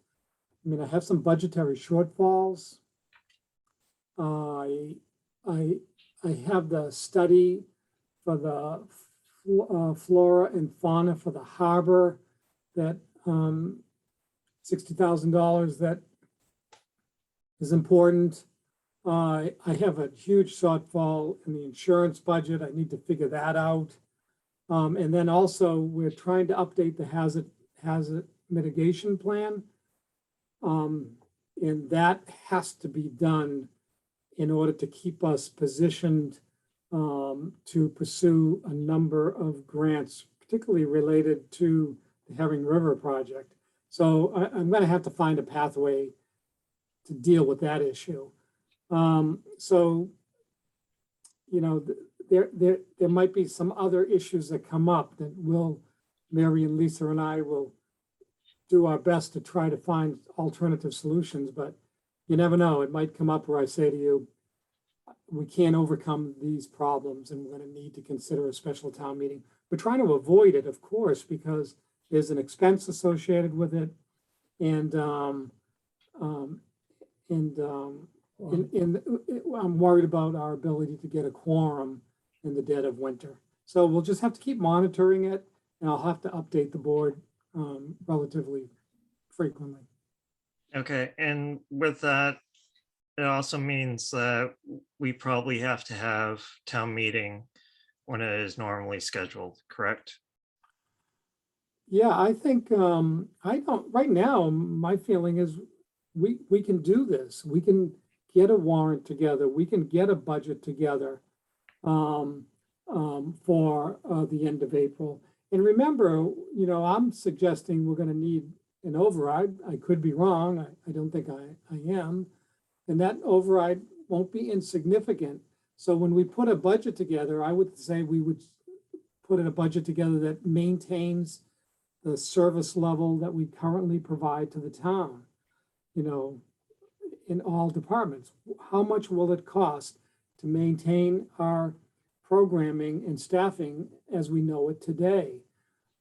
I mean, I have some budgetary shortfalls I have the study for the flora and fauna for the harbor, that $60,000 that is important. I have a huge shortfall in the insurance budget. I need to figure that out. And then also we're trying to update the hazard mitigation plan. And that has to be done in order to keep us positioned to pursue a number of grants, particularly related to the Herring River project. So I'm going to have to find a pathway to deal with that issue. So, you know, there might be some other issues that come up that Mary and Lisa and I will do our best to try to find alternative solutions, but you never know. It might come up where I say to you, we can't overcome these problems and we're going to need to consider a special town meeting. We're trying to avoid it, of course, because there's an expense associated with it. And I'm worried about our ability to get a quorum in the dead of winter. So we'll just have to keep monitoring it, and I'll have to update the board relatively frequently. Okay, and with that, it also means that we probably have to have town meeting when it is normally scheduled, correct? Yeah, I think right now, my feeling is we can do this. We can get a warrant together. We can get a budget together for the end of April. And remember, you know, I'm suggesting we're going to need an override. I could be wrong. I don't think I am. And that override won't be insignificant. So when we put a budget together, I would say we would put in a budget together that maintains the service level that we currently provide to the town, you know, in all departments. How much will it cost to maintain our programming and staffing as we know it today?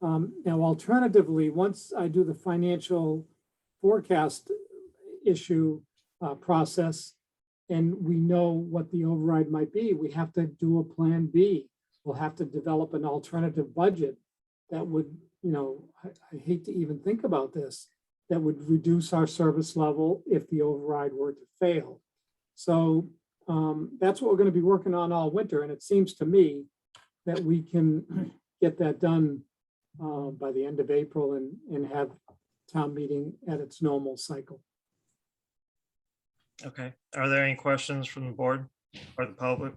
Now, alternatively, once I do the financial forecast issue process and we know what the override might be, we have to do a plan B. We'll have to develop an alternative budget that would, you know, I hate to even think about this, that would reduce our service level if the override were to fail. So that's what we're going to be working on all winter. And it seems to me that we can get that done by the end of April and have town meeting at its normal cycle. Okay, are there any questions from the board or the public?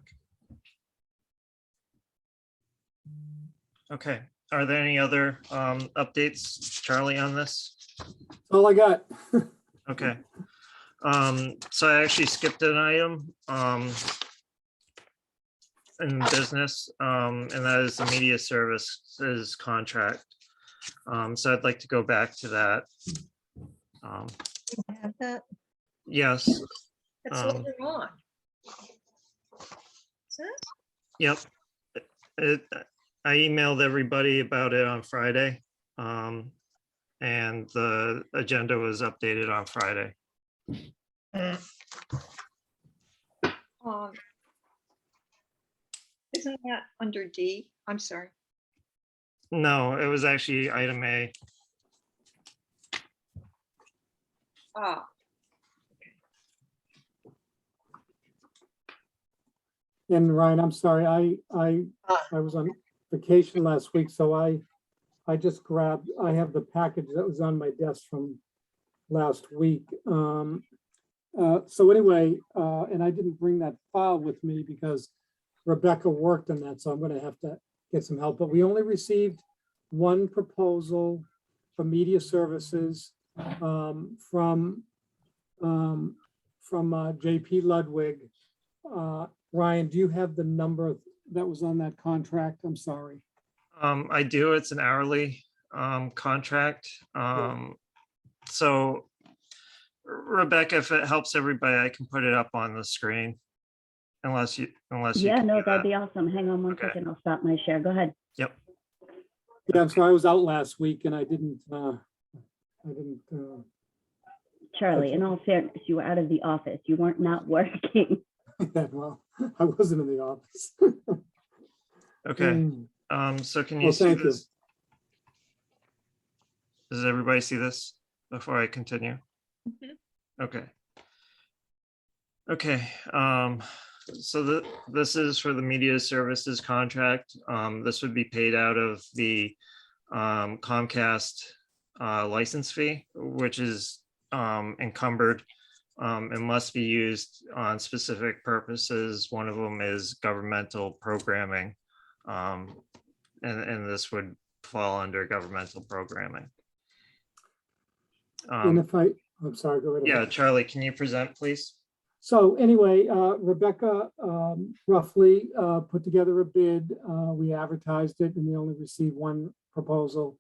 Okay, are there any other updates, Charlie, on this? That's all I got. Okay. So I actually skipped an item in business, and that is the media services contract. So I'd like to go back to that. Have that? Yes. That's what we're on. Yep. I emailed everybody about it on Friday. And the agenda was updated on Friday. Isn't that under D? I'm sorry. No, it was actually item A. Ah, And Ryan, I'm sorry, I was on vacation last week, so I just grabbed, I have the package that was on my desk from last week. So anyway, and I didn't bring that file with me because Rebecca worked on that, so I'm going to have to get some help. But we only received one proposal for media services from JP Ludwig. Ryan, do you have the number that was on that contract? I'm sorry. I do. It's an hourly contract. So Rebecca, if it helps everybody, I can put it up on the screen. Unless you Yeah, can no, do that'd that. be awesome. Hang on one second. I'll stop my share. Go ahead. Yep. Yeah, I'm sorry, I was out last week and I didn't. Charlie, in all fairness, you were out of the office. You weren't not working. Yeah, well, I wasn't in the office. Okay, so can you Well, see thank you. this? Does everybody see this before I continue? Okay. Okay, so this is for the media services contract. This would be paid out of the Comcast license fee, which is encumbered and must be used on specific purposes. One of them is governmental programming. And this would fall under governmental programming. And if I'm sorry, go right ahead. Yeah, Charlie, can you present, please? So anyway, Rebecca roughly put together a bid. We advertised it and we only received one proposal.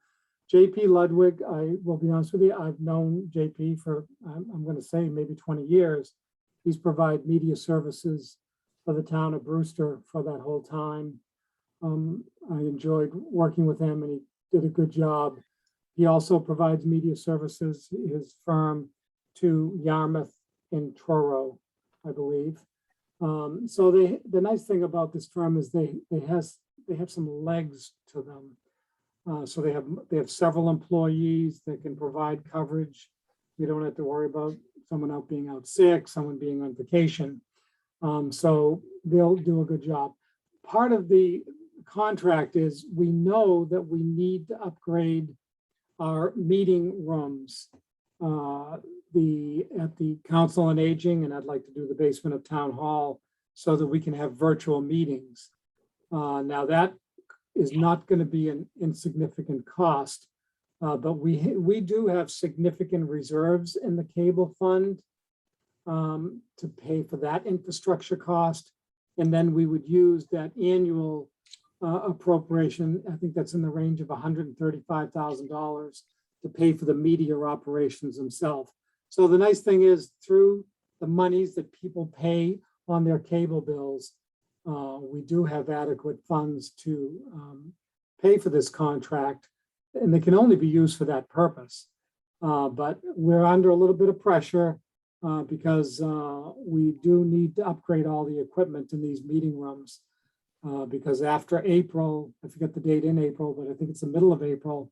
JP Ludwig, I will be honest with you, I've known JP for, I'm going to say maybe 20 years. He's provided media services for the town of Brewster for that whole time. I enjoyed working with him and he did a good job. He also provides media services, his firm, to Yarmouth and Truro, I believe. So the nice thing about this firm is they have some legs to them. So they have several employees that can provide coverage. We don't have to worry about someone being out sick, someone being on vacation. So they'll do a good job. Part of the contract is we know that we need to upgrade our meeting rooms at the Council on Aging, and I'd like to do the basement of Town Hall so that we can have virtual meetings. Now that is not going to be an insignificant cost, but we do have significant reserves in the cable fund to pay for that infrastructure cost. And then we would use that annual appropriation, I think that's in the range of $135,000 to pay for the media operations themselves. So the nice thing is through the monies that people pay on their cable bills, we do have adequate funds to pay for this contract, and they can only be used for that purpose. But we're under a little bit of pressure because we do need to upgrade all the equipment in these meeting rooms. Because after April, I forget the date in April, but I think it's the middle of April,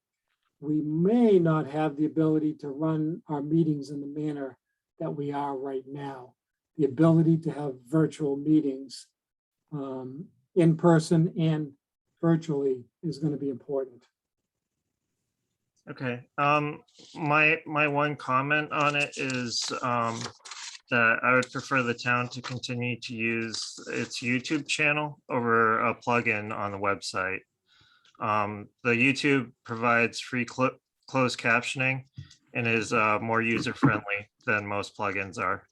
we may not have the ability to run our meetings in the manner that we are right now. The ability to have virtual meetings in person and virtually is going to be important. Okay, my one comment on it is that I would prefer the town to continue to use its YouTube channel over a plugin on the website. The YouTube provides free closed captioning and is more user-friendly than most plugins are.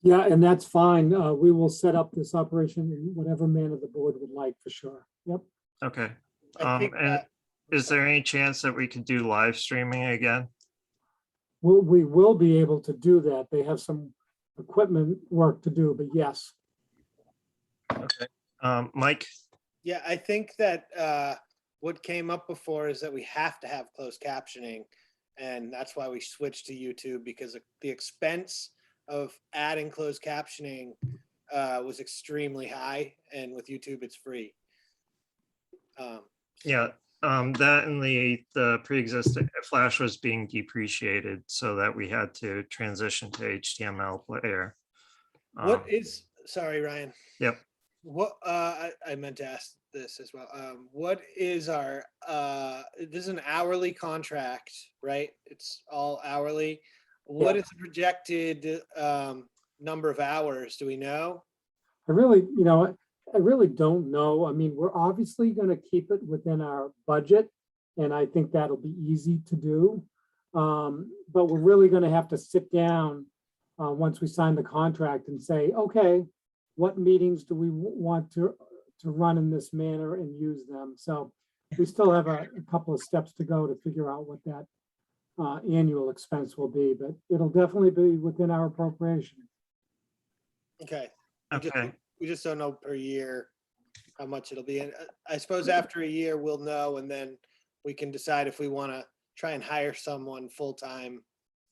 Yeah, and that's fine. We will set up this operation in whatever manner the board would like for sure. Yep. Okay. I think And that- is there any chance that we could do live streaming again? We will be able to do that. They have some equipment work to do, but yes. Okay. Mike? Yeah, I think that what came up before is that we have to have closed captioning. And that's why we switched to YouTube, because the expense of adding closed captioning was extremely high. And with YouTube, it's free. Yeah, that and the pre-existing Flash was being depreciated, so that we had to transition to HTML player. What is, sorry, Ryan. Yep. What I meant to ask this as well. What is our this is an hourly contract, right? It's all hourly. What is the projected number of hours? Do we know? I really don't know. I mean, we're obviously going to keep it within our budget, and I think that'll be easy to do. But we're really going to have to sit down once we sign the contract and say, okay, what meetings do we want to run in this manner and use them? So we still have a couple of steps to go to figure out what that annual expense will be, but it'll definitely be within our appropriation. Okay. Okay. We just don't know per year how much it'll be. And I suppose after a year we'll know, and then we can decide if we want to try and hire someone full-time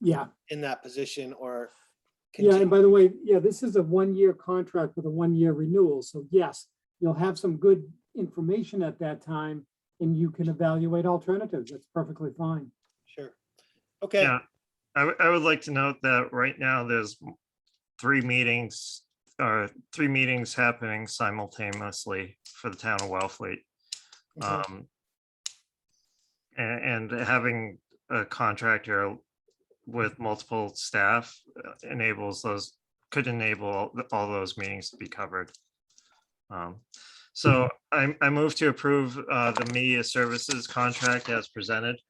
Yeah. in that position, or Yeah, and by the way, yeah, this is a 1-year contract with a 1-year renewal. So yes, you'll have some good information at that time and you can evaluate alternatives. That's perfectly fine. Sure. Okay. Yeah, I would like to note that right now there's 3 meetings happening simultaneously for the town of Wellfleet. Mhm. And having a contractor with multiple staff could enable all those meetings to be covered. So I move to approve the media services contract as presented.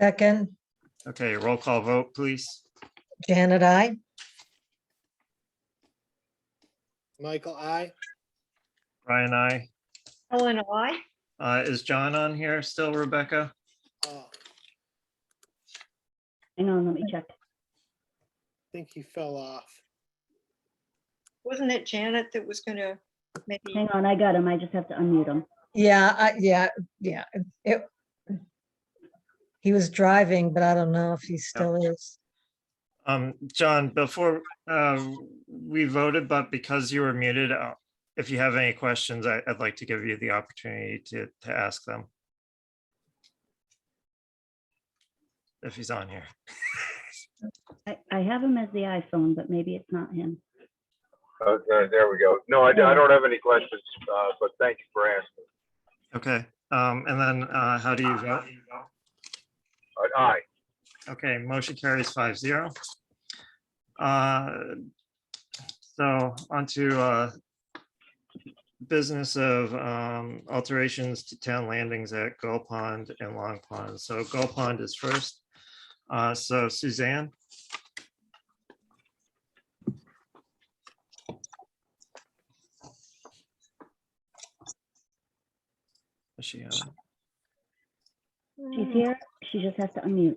Second, Okay, roll call vote, please. Janet, I. Michael, I. Brian, I. Ellen, I. Is John on here still, Rebecca? Oh, Hang on, let me check. I think he fell off. Wasn't it Janet that was gonna maybe? Hang on, I got him. I just have to unmute him. Yeah, he was driving, but I don't know if he still is. John, before we voted, but because you were muted, if you have any questions, I'd like to give you the opportunity to ask them. If he's on here. I have him as the iPhone, but maybe it's not him. Okay, there we go. No, I don't have any questions, but thank you for asking. Okay, and then how do you vote? Aye. Okay, motion carries 5-0. So on to business of alterations to town landings at Gull Pond and Long Pond. So Gull Pond is first. So Suzanne. Is she on? She's here. She just has to unmute.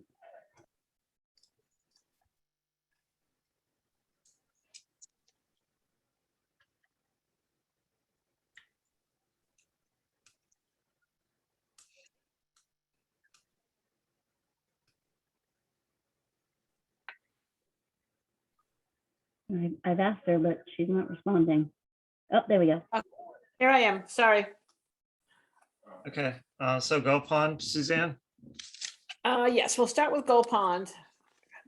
I've asked her, but she's not responding. Oh, there we go. Here I am, sorry. Okay, so Gull Pond, Suzanne. Yes, we'll start with Gull Pond.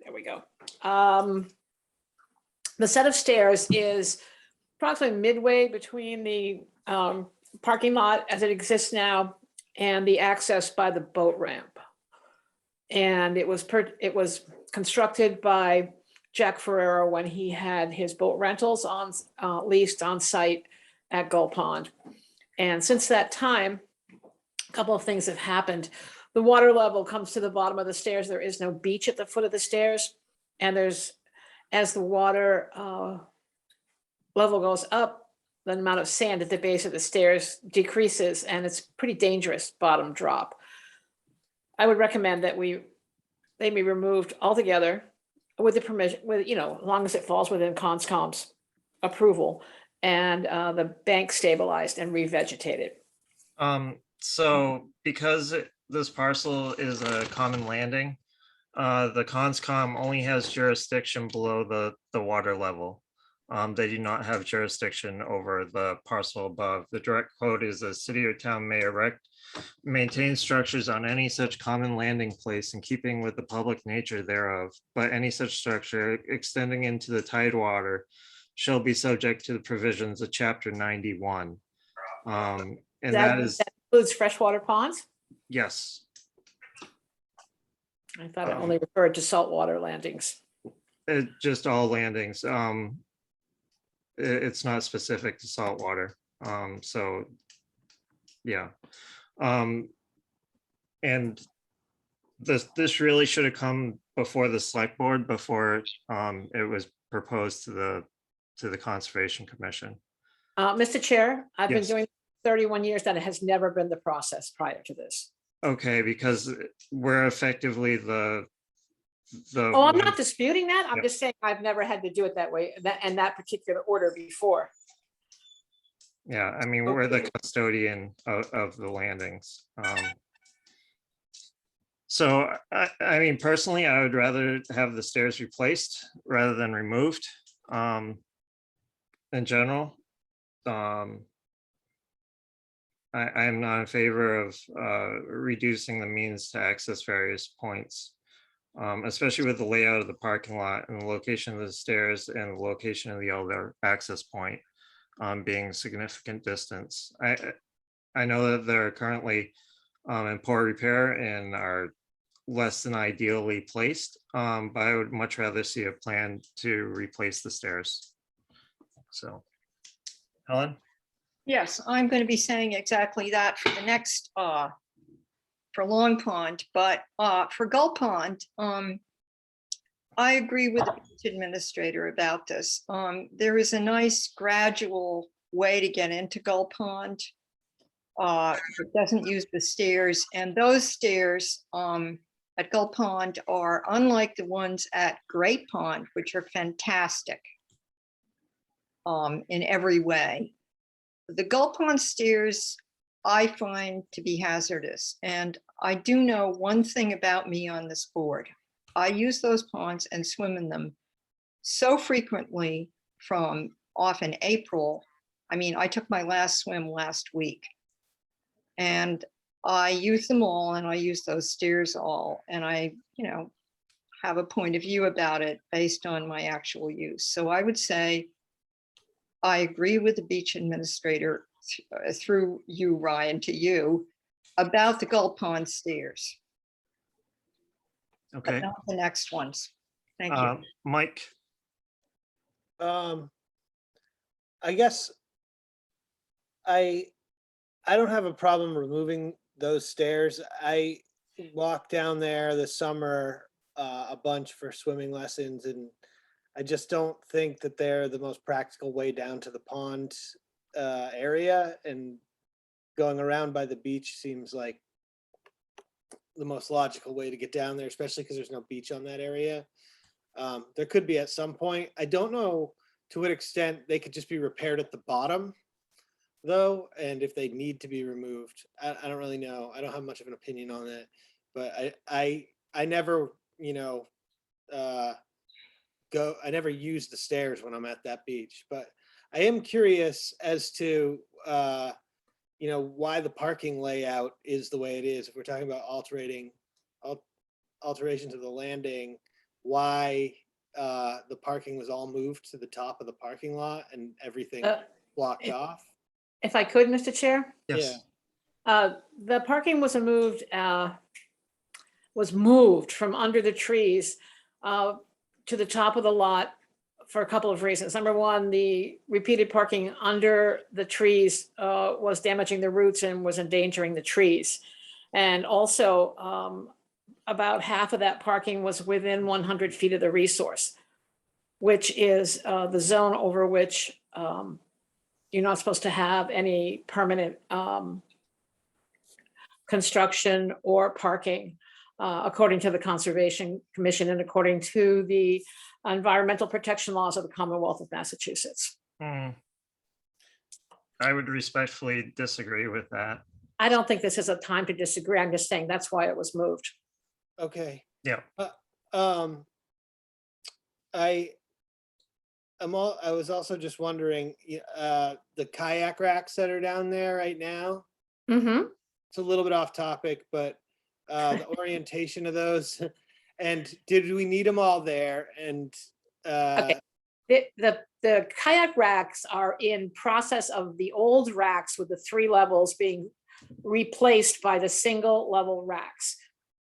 There we go. The set of stairs is approximately midway between the parking lot as it exists now and the access by the boat ramp. And it was constructed by Jack Ferrero when he had his boat rentals on leased on site at Gull Pond. And since that time, a couple of things have happened. The water level comes to the bottom of the stairs. There is no beach at the foot of the stairs. And as the water level goes up, the amount of sand at the base of the stairs decreases, and it's pretty dangerous bottom drop. I would recommend that they be removed altogether with the permission, as long as it falls within Conscom's approval, and the bank stabilized and revegetated. So because this parcel is a common landing, the Conscom only has jurisdiction below the water level. They do not have jurisdiction over the parcel above. The direct quote is the city or town may erect, maintain structures on any such common landing place in keeping with the public nature thereof, but any such structure extending into the tidewater shall be subject to the provisions of chapter 91. And that includes freshwater ponds? Yes. I thought it only referred to saltwater landings. Just all landings. It's not specific to saltwater. So yeah. And this really should have come before the select board before it was proposed to the Conservation Commission. Mr. Chair, I've been Yes. doing 31 years and it has never been the process prior to this. Okay, because we're effectively the Oh, I'm not disputing that. I'm Yeah. just saying I've never had to do it that way, that particular order before. Yeah, I mean, we're the custodian of the landings. So I mean, personally, I would rather have the stairs replaced rather than removed. In general, I am not in favor of reducing the means to access various points, especially with the layout of the parking lot and the location of the stairs and the location of the other access point being significant distance. I know that they're currently in poor repair and are less than ideally placed, but I would much rather see a plan to replace the stairs. So, Helen? Yes, I'm going to be saying exactly that for the next, for Long Pond, but for Gull Pond, I agree with the beach administrator about this. There is a nice gradual way to get into Gull Pond. It doesn't use the stairs, and those stairs at Gull Pond are unlike the ones at Great Pond, which are fantastic in every way. The Gull Pond stairs I find to be hazardous, and I do know one thing about me on this board. I use those ponds and swim in them so frequently from often April. I mean, I took my last swim last week, and I use them all, and I use those stairs all, and I, have a point of view about it based on my actual use. So I would say I agree with the beach administrator through you, Ryan, to you about the Gull Pond stairs. Okay. But not the next ones. Thank you. Mike? I guess I don't have a problem removing those stairs. I walked down there this summer a bunch for swimming lessons, and I just don't think that they're the most practical way down to the pond area, and going around by the beach seems like the most logical way to get down there, especially because there's no beach on that area. There could be at some point. I don't know to what extent they could just be repaired at the bottom though, and if they need to be removed. I don't really know. I don't have much of an opinion on that, but I never, I never use the stairs when I'm at that beach, but I am curious as to, why the parking layout is the way it is. If we're talking about alterations of the landing, why the parking was all moved to the top of the parking lot and everything blocked off. If I could, Mr. Chair? Yes. The parking was moved from under the trees to the top of the lot for a couple of reasons. Number one, the repeated parking under the trees was damaging the roots and was endangering the trees. And also about half of that parking was within 100 feet of the resource, which is the zone over which you're not supposed to have any permanent construction or parking, according to the Conservation Commission and according to the environmental protection laws of the Commonwealth of Massachusetts. I would respectfully disagree with that. I don't think this is a time to disagree. I'm just saying that's why it was moved. Okay. Yeah. I was also just wondering, the kayak racks that are down there right now. Mm-hmm. It's a little bit off topic, but the orientation of those, and did we need them all there? And Okay. The kayak racks are in process of the old racks with the 3 levels being replaced by the single level racks.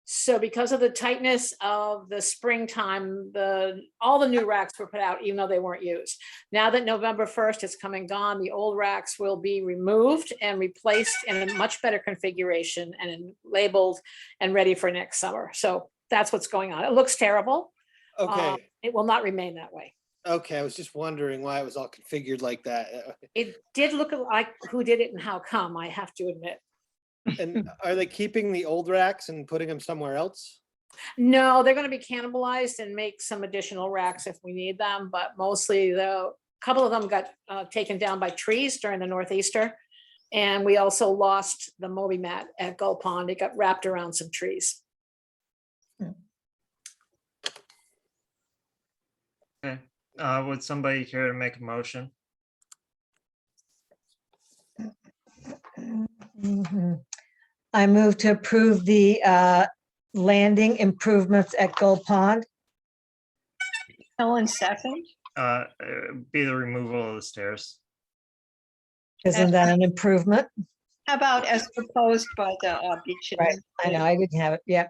So because of the tightness of the springtime, all the new racks were put out even though they weren't used. Now that November 1st is come and gone, the old racks will be removed and replaced in a much better configuration and labeled and ready for next summer. So that's what's going on. It looks terrible. okay. It will not remain that way. Okay, I was just wondering why it was all configured like that. It did look like who did it and how come, I have to admit. And are they keeping the old racks and putting them somewhere else? No, they're going to be cannibalized and make some additional racks if we need them, but mostly a couple of them got taken down by trees during the northeaster. And we also lost the Moby mat at Gull Pond. It got wrapped around some trees. Would somebody care to make a motion? Mhm. I move to approve the landing improvements at Gold Pond. Helen, second. Be the removal of the stairs. Isn't that an improvement? How about as proposed by the beach? Right, I know, I didn't have it, yeah.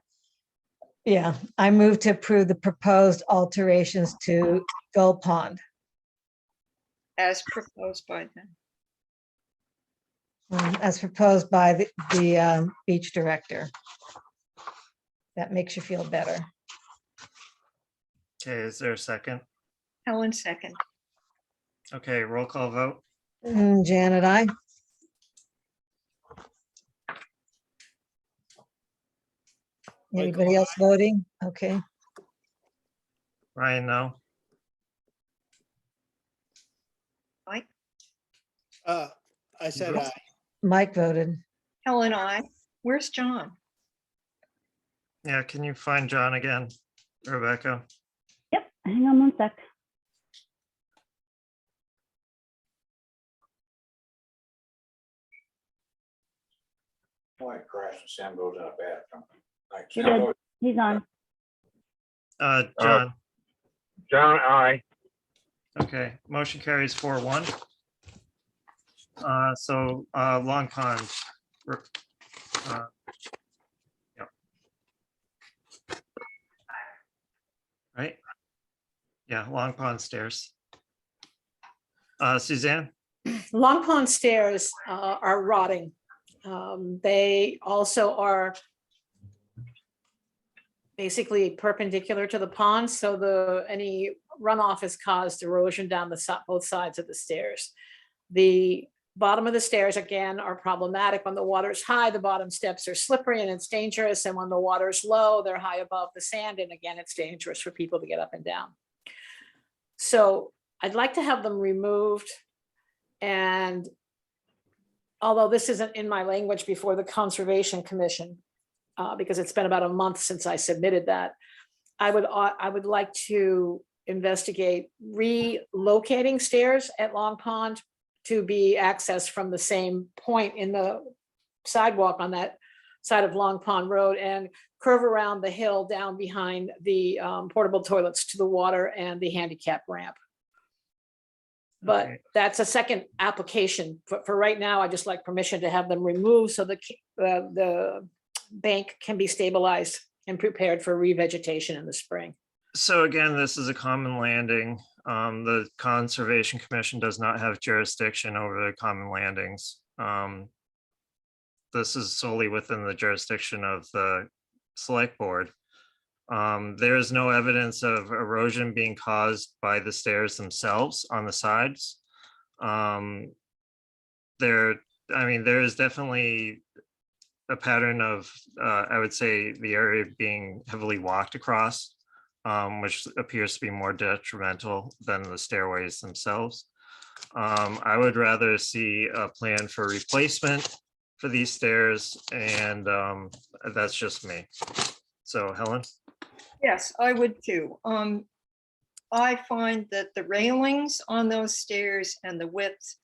Yeah, I move to approve the proposed alterations to Gold Pond. As proposed by them. As proposed by the beach director. That makes you feel better. Okay, is there a second? Helen, second. Okay, roll call vote. Janet, I. Anybody else voting? Okay. Ryan, no. Mike? I said aye. Mike voted. Helen, I. Where's John? Yeah, can you find John again, Rebecca? Yep, hang on one sec. Why crash and Sam goes in a bathroom? Like, You're Sam good. goes- He's on. John. John, aye. Okay, motion carries 4-1. So Long Pond. Yeah. Right? Yeah, Long Pond stairs. Suzanne? Long Pond stairs are rotting. They also are basically perpendicular to the pond, so any runoff has caused erosion down both sides of the stairs. The bottom of the stairs, again, are problematic. When the water is high, the bottom steps are slippery and it's dangerous. And when the water is low, they're high above the sand. And again, it's dangerous for people to get up and down. So I'd like to have them removed. And although this isn't in my language before the Conservation Commission, because it's been about a month since I submitted that, I would like to investigate relocating stairs at Long Pond to be accessed from the same point in the sidewalk on that side of Long Pond Road and curve around the hill down behind the portable toilets to the water and the handicap ramp. But Okay. that's a second application. For right now, I just like permission to have them removed so the bank can be stabilized and prepared for revegetation in the spring. So again, this is a common landing. The Conservation Commission does not have jurisdiction over the common landings. This is solely within the jurisdiction of the Select Board. There is no evidence of erosion being caused by the stairs themselves on the sides. There is definitely a pattern of, I would say, the area being heavily walked across, which appears to be more detrimental than the stairways themselves. I would rather see a plan for replacement for these stairs, and that's just me. So Helen? Yes, I would too. I find that the railings on those stairs and the width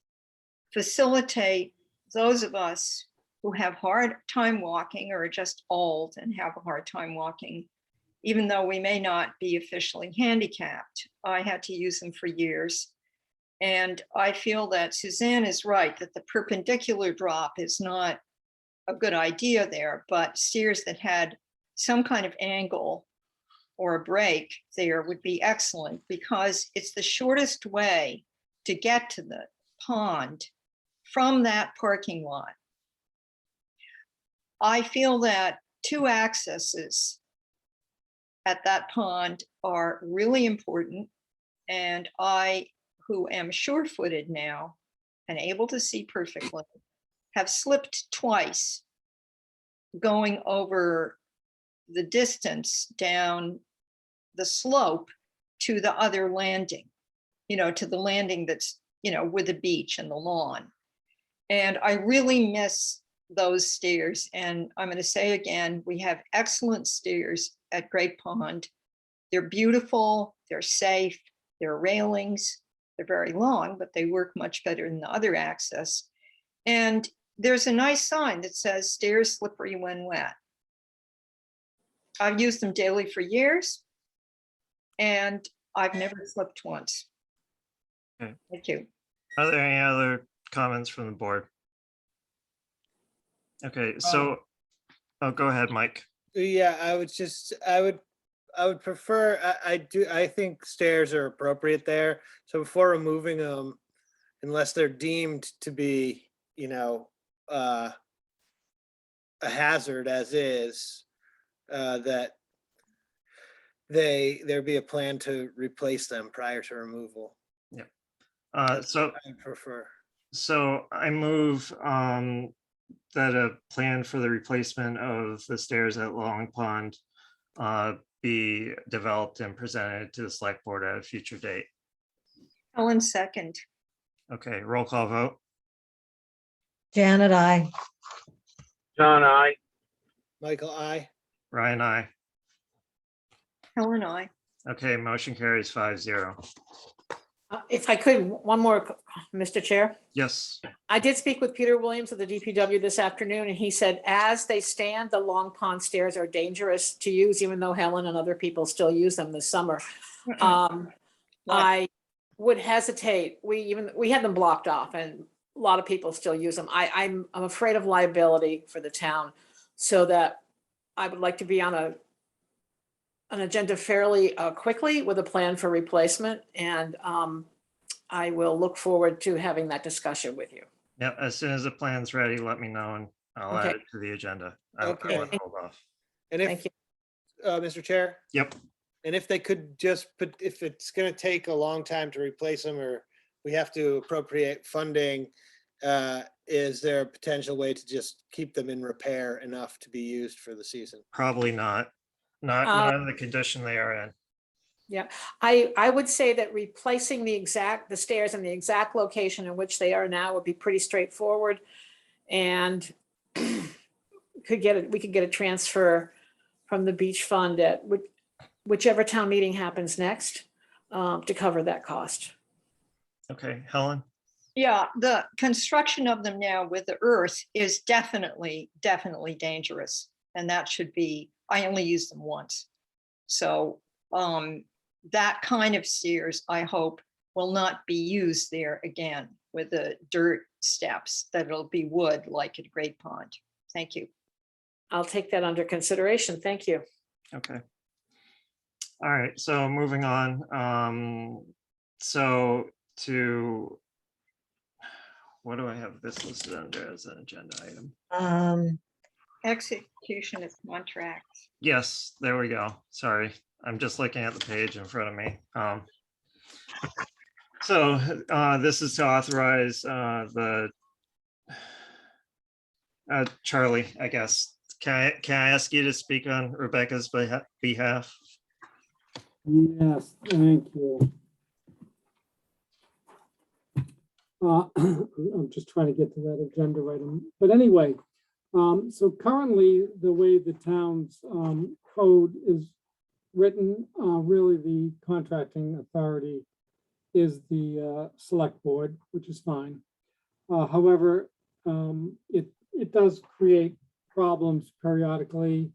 facilitate those of us who have hard time walking or are just old and have a hard time walking, even though we may not be officially handicapped. I had to use them for years. And I feel that Suzanne is right, that the perpendicular drop is not a good idea there, but stairs that had some kind of angle or a break there would be excellent because it's the shortest way to get to the pond from that parking lot. I feel that two accesses at that pond are really important. And I, who am sure-footed now and able to see perfectly, have slipped twice going over the distance down the slope to the other landing, to the landing that's, with the beach and the lawn. And I really miss those stairs. And I'm going to say again, we have excellent stairs at Great Pond. They're beautiful, they're safe, There are railings. They're very long, but they work much better than the other access. And there's a nice sign that says stairs slippery when wet. I've used them daily for years, and I've never slipped once. Okay. Thank you. Are there any other comments from the board? Okay, so, oh, go ahead, Mike. Yeah, I would prefer, I think stairs are appropriate there. So before removing them, unless they're deemed to be, you know, a hazard as is, that there be a plan to replace them prior to removal. Yeah. So I prefer. So I move that a plan for the replacement of the stairs at Long Pond be developed and presented to the select board at a future date. Ellen, second. Okay, roll call vote. Janet, I. John, I. Michael, I. Ryan, I. Helen, I. Okay, motion carries 5-0. If I could, one more, Mr. Chair. Yes. I did speak with Peter Williams of the DPW this afternoon, and he said, as they stand, the Long Pond stairs are dangerous to use, even though Helen and other people still use them this summer. I would hesitate. We had them blocked off, and a lot of people still use them. I'm afraid of liability for the town, so that I would like to be on an agenda fairly quickly with a plan for replacement, and I will look forward to having that discussion with you. Yeah, as soon as the plan's ready, let me know and I'll add Okay. it to the agenda. I Okay. want to hold off. And if, Thank you. Mr. Chair, Yep. and if they could just put, if it's gonna take a long time to replace them, or we have to appropriate funding, is there a potential way to just keep them in repair enough to be used for the season? Probably not. Not in the condition they are in. Yeah, I would say that replacing the stairs in the exact location in which they are now would be pretty straightforward. And we could get a transfer from the beach fund at whichever town meeting happens next to cover that cost. Okay, Helen? Yeah, the construction of them now with the earth is definitely dangerous. And that should be, I only used them once. So that kind of stairs, I hope, will not be used there again with the dirt steps, that it'll be wood like at Great Pond. Thank you. I'll take that under consideration. Thank you. Okay. All right, so moving on. So to, what do I have this listed under as an agenda item? Execution of contracts. Yes, there we go. Sorry, I'm just looking at the page in front of me. So this is to authorize the Charlie, I guess. Can I ask you to speak on Rebecca's behalf? Yes, thank you. I'm just trying to get to that agenda item. But anyway, so currently the way the town's code is written, really the contracting authority is the select board, which is fine. However, it does create problems periodically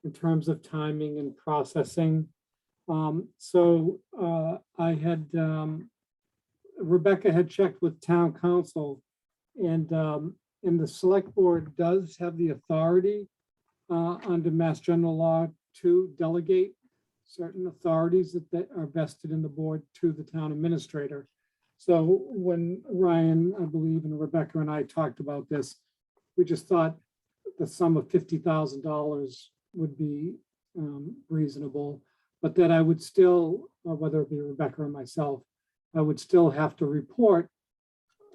in terms of timing and processing. So I had, Rebecca had checked with town council, and the select board does have the authority under Mass General Law to delegate certain authorities that are vested in the board to the town administrator. So when Ryan, I believe, and Rebecca and I talked about this, we just thought the sum of $50,000 would be reasonable, but that I would still, whether it be Rebecca or myself, I would still have to report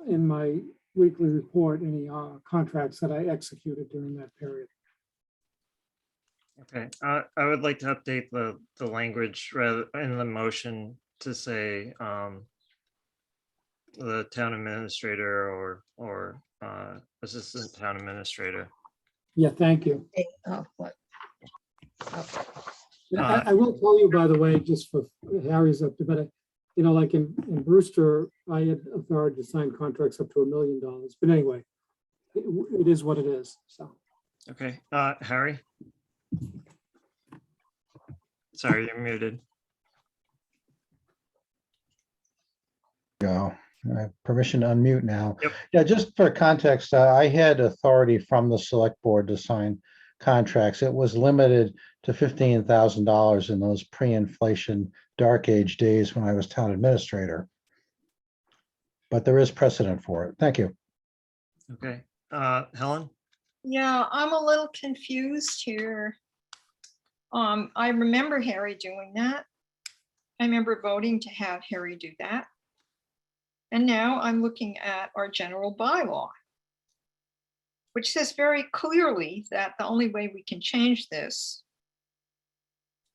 in my weekly report any contracts that I executed during that period. Okay, I would like to update the language rather in the motion to say the town administrator or assistant town administrator. Yeah, thank you. Oh, what? I will tell you, by the way, just for Harry's up to, but like in Brewster, I had authority to sign contracts up to $1 million. But anyway, it is what it is, so. Okay, Harry? Sorry, you're muted. Go. I have permission to unmute now. Yep. Yeah, just for context, I had authority from the select board to sign contracts. It was limited to $15,000 in those pre-inflation dark age days when I was town administrator. But there is precedent for it. Thank you. Okay, Helen? Yeah, I'm a little confused here. I remember Harry doing that. I remember voting to have Harry do that. And now I'm looking at our general bylaw, which says very clearly that the only way we can change this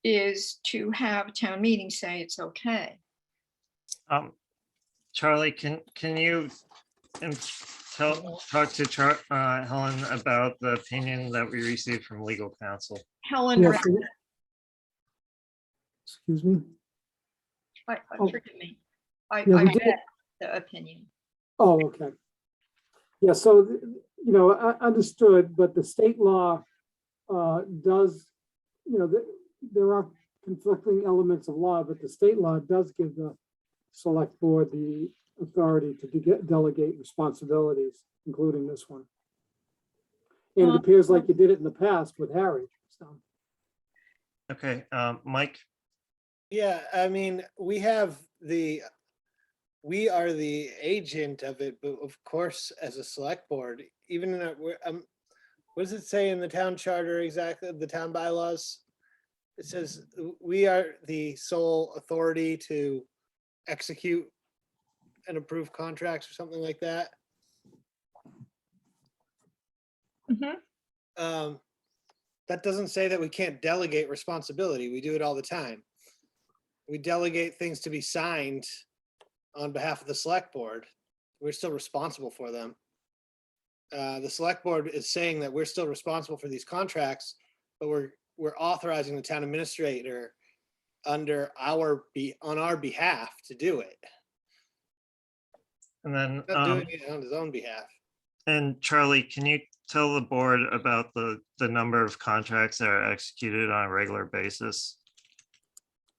is to have town meeting say it's okay. Charlie, can you talk to Helen about the opinion that we received from legal counsel? Helen, Yes, excuse me. forgive me. I Yeah, we read did. the opinion. Oh, okay. Yeah, so, I understood, but the state law does, there are conflicting elements of law, but the state law does give the select board the authority to delegate responsibilities, including this one. And it appears like you did it in the past with Harry, so. Okay, Mike? Yeah, I mean, we are the agent of it, but of course, as a select board, even in what does it say in the town charter exactly, the town bylaws? It says we are the sole authority to execute and approve contracts or something like that. That doesn't say that we can't delegate responsibility. We do it all the time. We delegate things to be signed on behalf of the select board. We're still responsible for them. The select board is saying that we're still responsible for these contracts, but we're authorizing the town administrator on our behalf to do it. And then, Not doing it on his own behalf. and Charlie, can you tell the board about the number of contracts that are executed on a regular basis?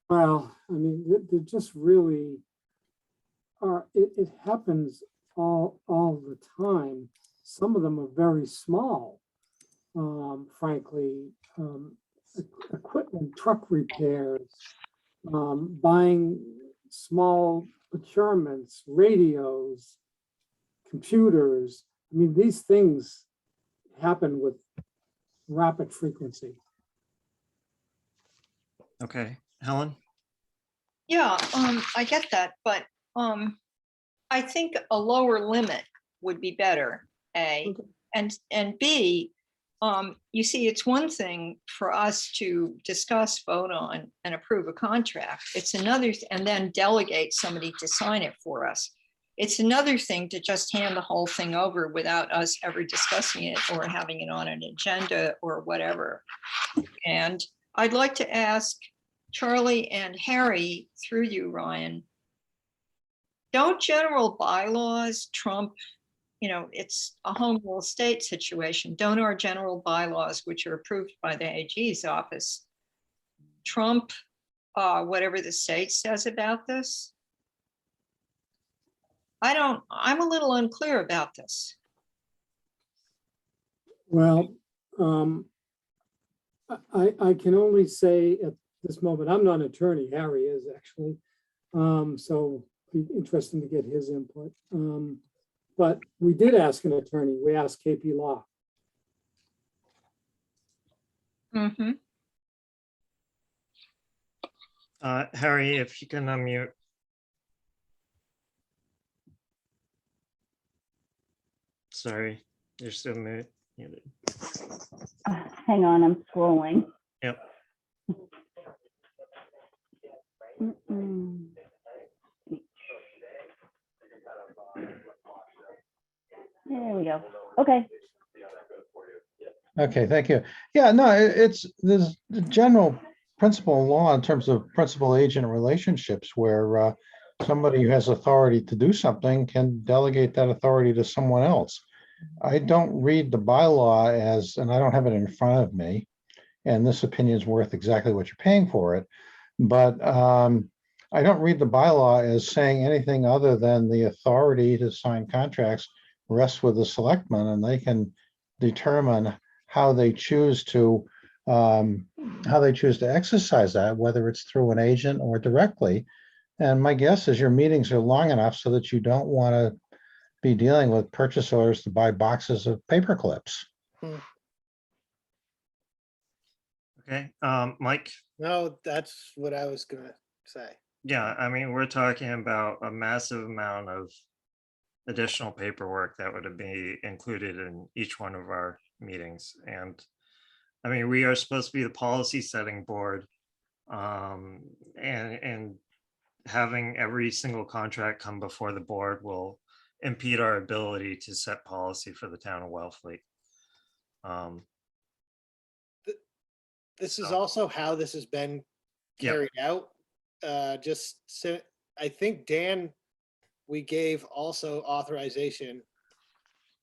Well, I mean, they're just really it happens all the time. Some of them are very small, frankly, equipment, truck repairs, buying small procurements, radios, computers. I mean, these things happen with rapid frequency. Okay, Helen? Yeah, I get that, but I think a lower limit would be better, A. And B, you see, it's one thing for us to discuss, vote on, and approve a contract. It's another, and then delegate somebody to sign it for us. It's another thing to just hand the whole thing over without us ever discussing it or having it on an agenda or whatever. And I'd like to ask Charlie and Harry, through you, Ryan, don't general bylaws trump, it's a home rule state situation. Don't our general bylaws, which are approved by the AG's office, trump whatever the state says about this? I'm a little unclear about this. Well, I can only say at this moment, I'm not an attorney, Harry is actually. So it'd be interesting to get his input. But we did ask an attorney, we asked KP Law. Mm-hmm. Harry, if you can unmute. Sorry, you're still muted. Hang on, I'm scrolling. Yep. There we go. Okay. Okay, thank you. Yeah, no, there's the general principle law in terms of principal agent relationships where somebody who has authority to do something can delegate that authority to someone else. I don't read the bylaw as, and I don't have it in front of me, and this opinion is worth exactly what you're paying for it. But I don't read the bylaw as saying anything other than the authority to sign contracts rests with the selectmen, and they can determine how they choose to exercise that, whether it's through an agent or directly. And my guess is your meetings are long enough so that you don't want to be dealing with purchase orders to buy boxes of paper clips. Okay, Mike? No, that's what I was gonna say. Yeah, I mean, we're talking about a massive amount of additional paperwork that would be included in each one of our meetings. And I mean, we are supposed to be the policy setting board. And having every single contract come before the board will impede our ability to set policy for the town of Wellfleet. This is also how this has been Yeah. carried out. I think Dan, we gave also authorization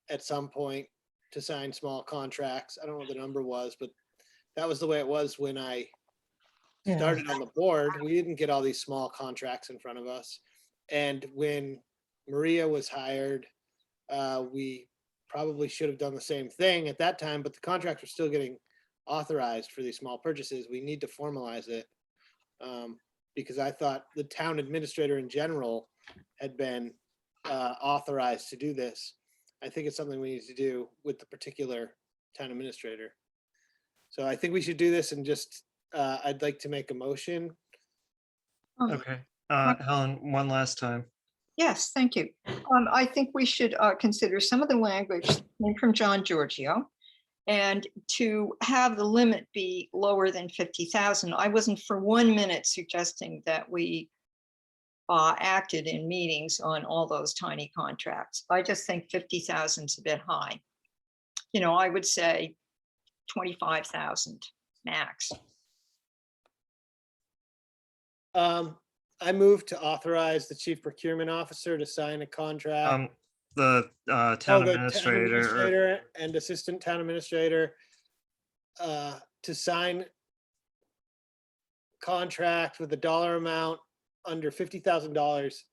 at some point to sign small contracts. I don't know what the number was, but that was the way it was when I started on the board. We didn't get all these small contracts in front of us. And when Maria was hired, we probably should have done the same thing at that time, but the contracts were still getting authorized for these small purchases. We need to formalize it. Because I thought the town administrator in general had been authorized to do this. I think it's something we need to do with the particular town administrator. So I think we should do this and just, I'd like to make a motion. Okay, Helen, one last time. Yes, thank you. I think we should consider some of the language that came from John Giorgio, and to have the limit be lower than 50,000. I wasn't for 1 minute suggesting that we acted in meetings on all those tiny contracts. I just think 50,000 is a bit high. You know, I would say 25,000 max. I move to authorize the chief procurement officer to sign a contract. The town administrator. And assistant town administrator to sign contract with a dollar amount under $50,000,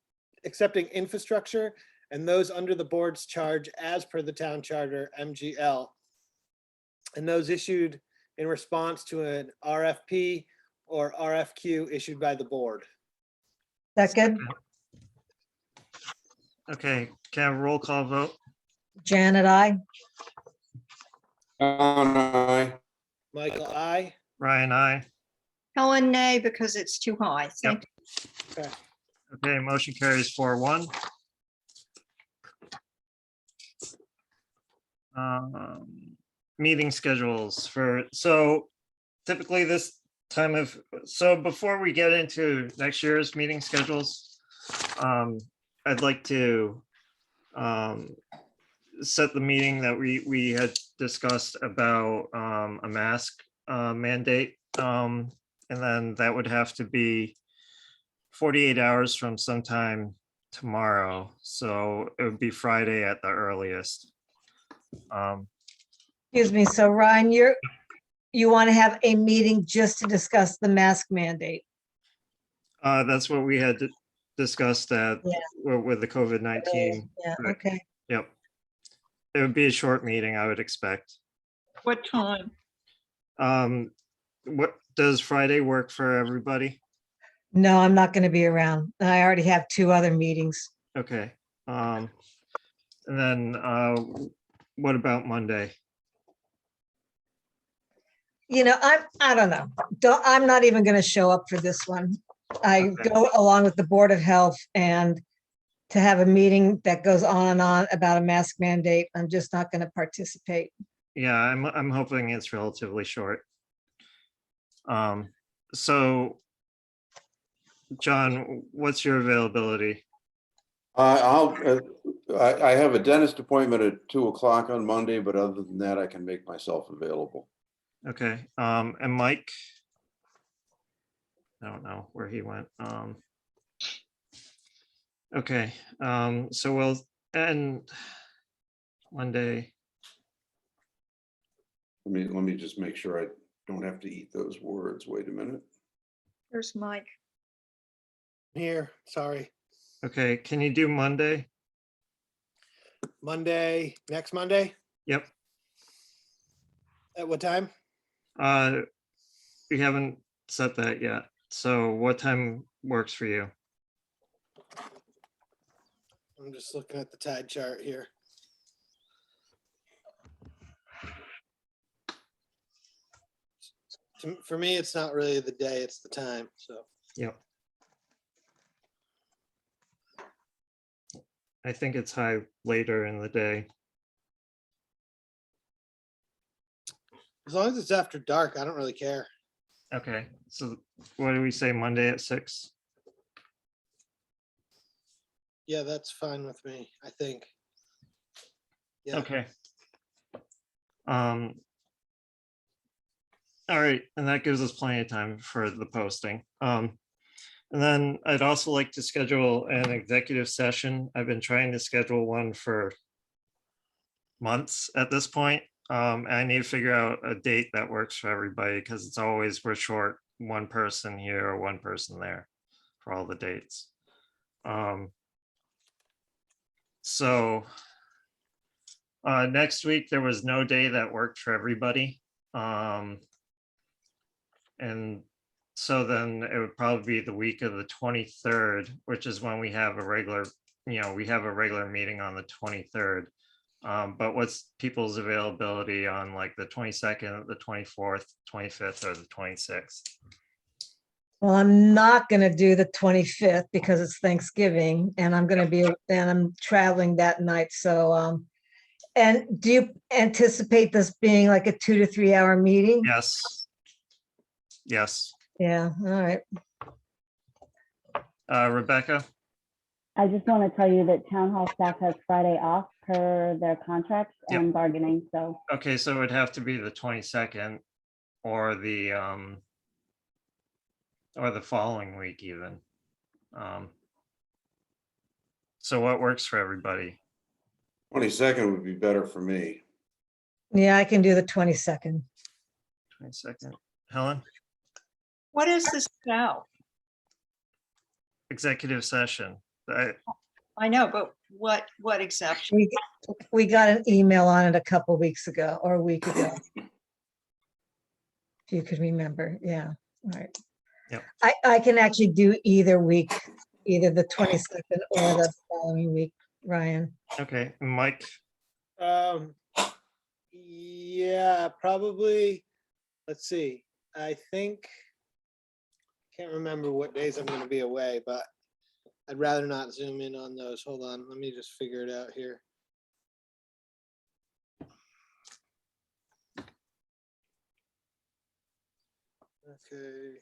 accepting infrastructure and those under the board's charge as per the town charter, MGL, and those issued in response to an RFP or RFQ issued by the board. That good? Okay, can I have a roll call vote? Janet, I. Michael, I. Ryan, I. Helen, nay, because it's too high. Thank you. Okay. Okay, motion carries 4-1. Meeting schedules so typically this time of, so before we get into next year's meeting schedules, I'd like to set the meeting that we had discussed about a mask mandate. And then that would have to be 48 hours from sometime tomorrow. So it would be Friday at the earliest. Excuse me. So Ryan, you want to have a meeting just to discuss the mask mandate? That's what we had discussed with the COVID-19. Yeah, okay. Yep. It would be a short meeting, I would expect. What time? What does Friday work for everybody? No, I'm not going to be around. I already have 2 other meetings. Okay. And then what about Monday? You know, I don't know. I'm not even going to show up for this one. I go along with the Board of Health, and to have a meeting that goes on and on about a mask mandate, I'm just not going to participate. Yeah, I'm hoping it's relatively short. So John, what's your availability? I have a dentist appointment at 2 o'clock on Monday, but other than that, I can make myself available. Okay, and Mike? I don't know where he went. Okay, so we'll end Monday. Let me just make sure I don't have to eat those words. Wait a minute. There's Mike. Here, sorry. Okay, can you do Monday? Monday, next Monday, Yep. at what time? We haven't set that yet. So what time works for you? I'm just looking at the tide chart here. For me, it's not really the day, it's the time, so. Yep. I think it's high later in the day. As long as it's after dark, I don't really care. Okay, so what do we say, Monday at 6? Yeah, that's fine with me, I think. Yeah. Okay. All right, and that gives us plenty of time for the posting. And then I'd also like to schedule an executive session. I've been trying to schedule one for months at this point. I need to figure out a date that works for everybody because it's always we're short one person here or one person there for all the dates. So next week there was no day that worked for everybody. And so then it would probably be the week of the 23rd, which is when we have a regular, we have a regular meeting on the 23rd. But what's people's availability on like the 22nd, the 24th, 25th, or the 26th? Well, I'm not going to do the 25th because it's Thanksgiving and I'm traveling that night. So, and do you anticipate this being like a 2 to 3 hour meeting? Yes. Yes. Yeah, all right. Rebecca? I just want to tell you that town hall staff has Friday off per their contracts Yep. and bargaining, so. Okay, so it would have to be the 22nd or the following week even. So what works for everybody? 22nd would be better for me. Yeah, I can do the 22nd. 22nd. Helen? What is this about? Executive session. I know, but what exactly? We got an email on it a couple weeks ago or a week ago. If you could remember, yeah, all right. Yep. I can actually do either week, either the 22nd or the following week, Ryan. Okay, Mike? Yeah, probably, let's see, I think, can't remember what days I'm gonna be away, but I'd rather not zoom in on those. Hold on, let me just figure it out here. Okay.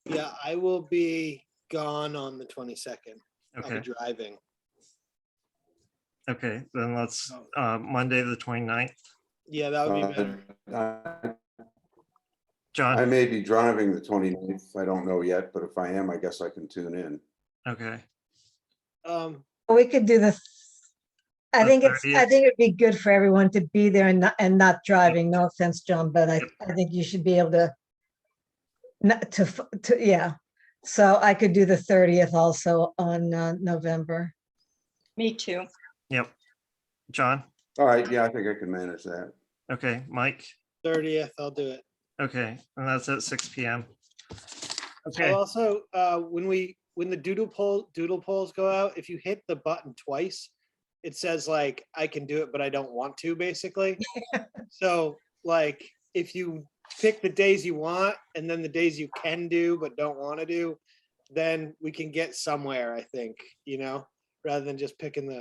Yeah, I will be gone on the 22nd. I'll Okay. be driving. Okay, then let's, Monday, the 29th. Yeah, that would be better. John? I may be driving the 29th. I don't know yet, but if I am, I guess I can tune in. Okay. We could do I The think 30th? it'd be good for everyone to be there and not driving. No offense, John, but I think you should be able to, yeah. So I could do the 30th also on November. Me too. Yep. John? All right, yeah, I think I can manage that. Okay, Mike? 30th, I'll do it. Okay, and that's at 6 p.m. I'll Okay, also, when the doodle polls go out, if you hit the button twice, it says like, I can do it, but I don't want to, basically. So like, if you pick the days you want and then the days you can do, but don't want to do, then we can get somewhere, I think, rather than just picking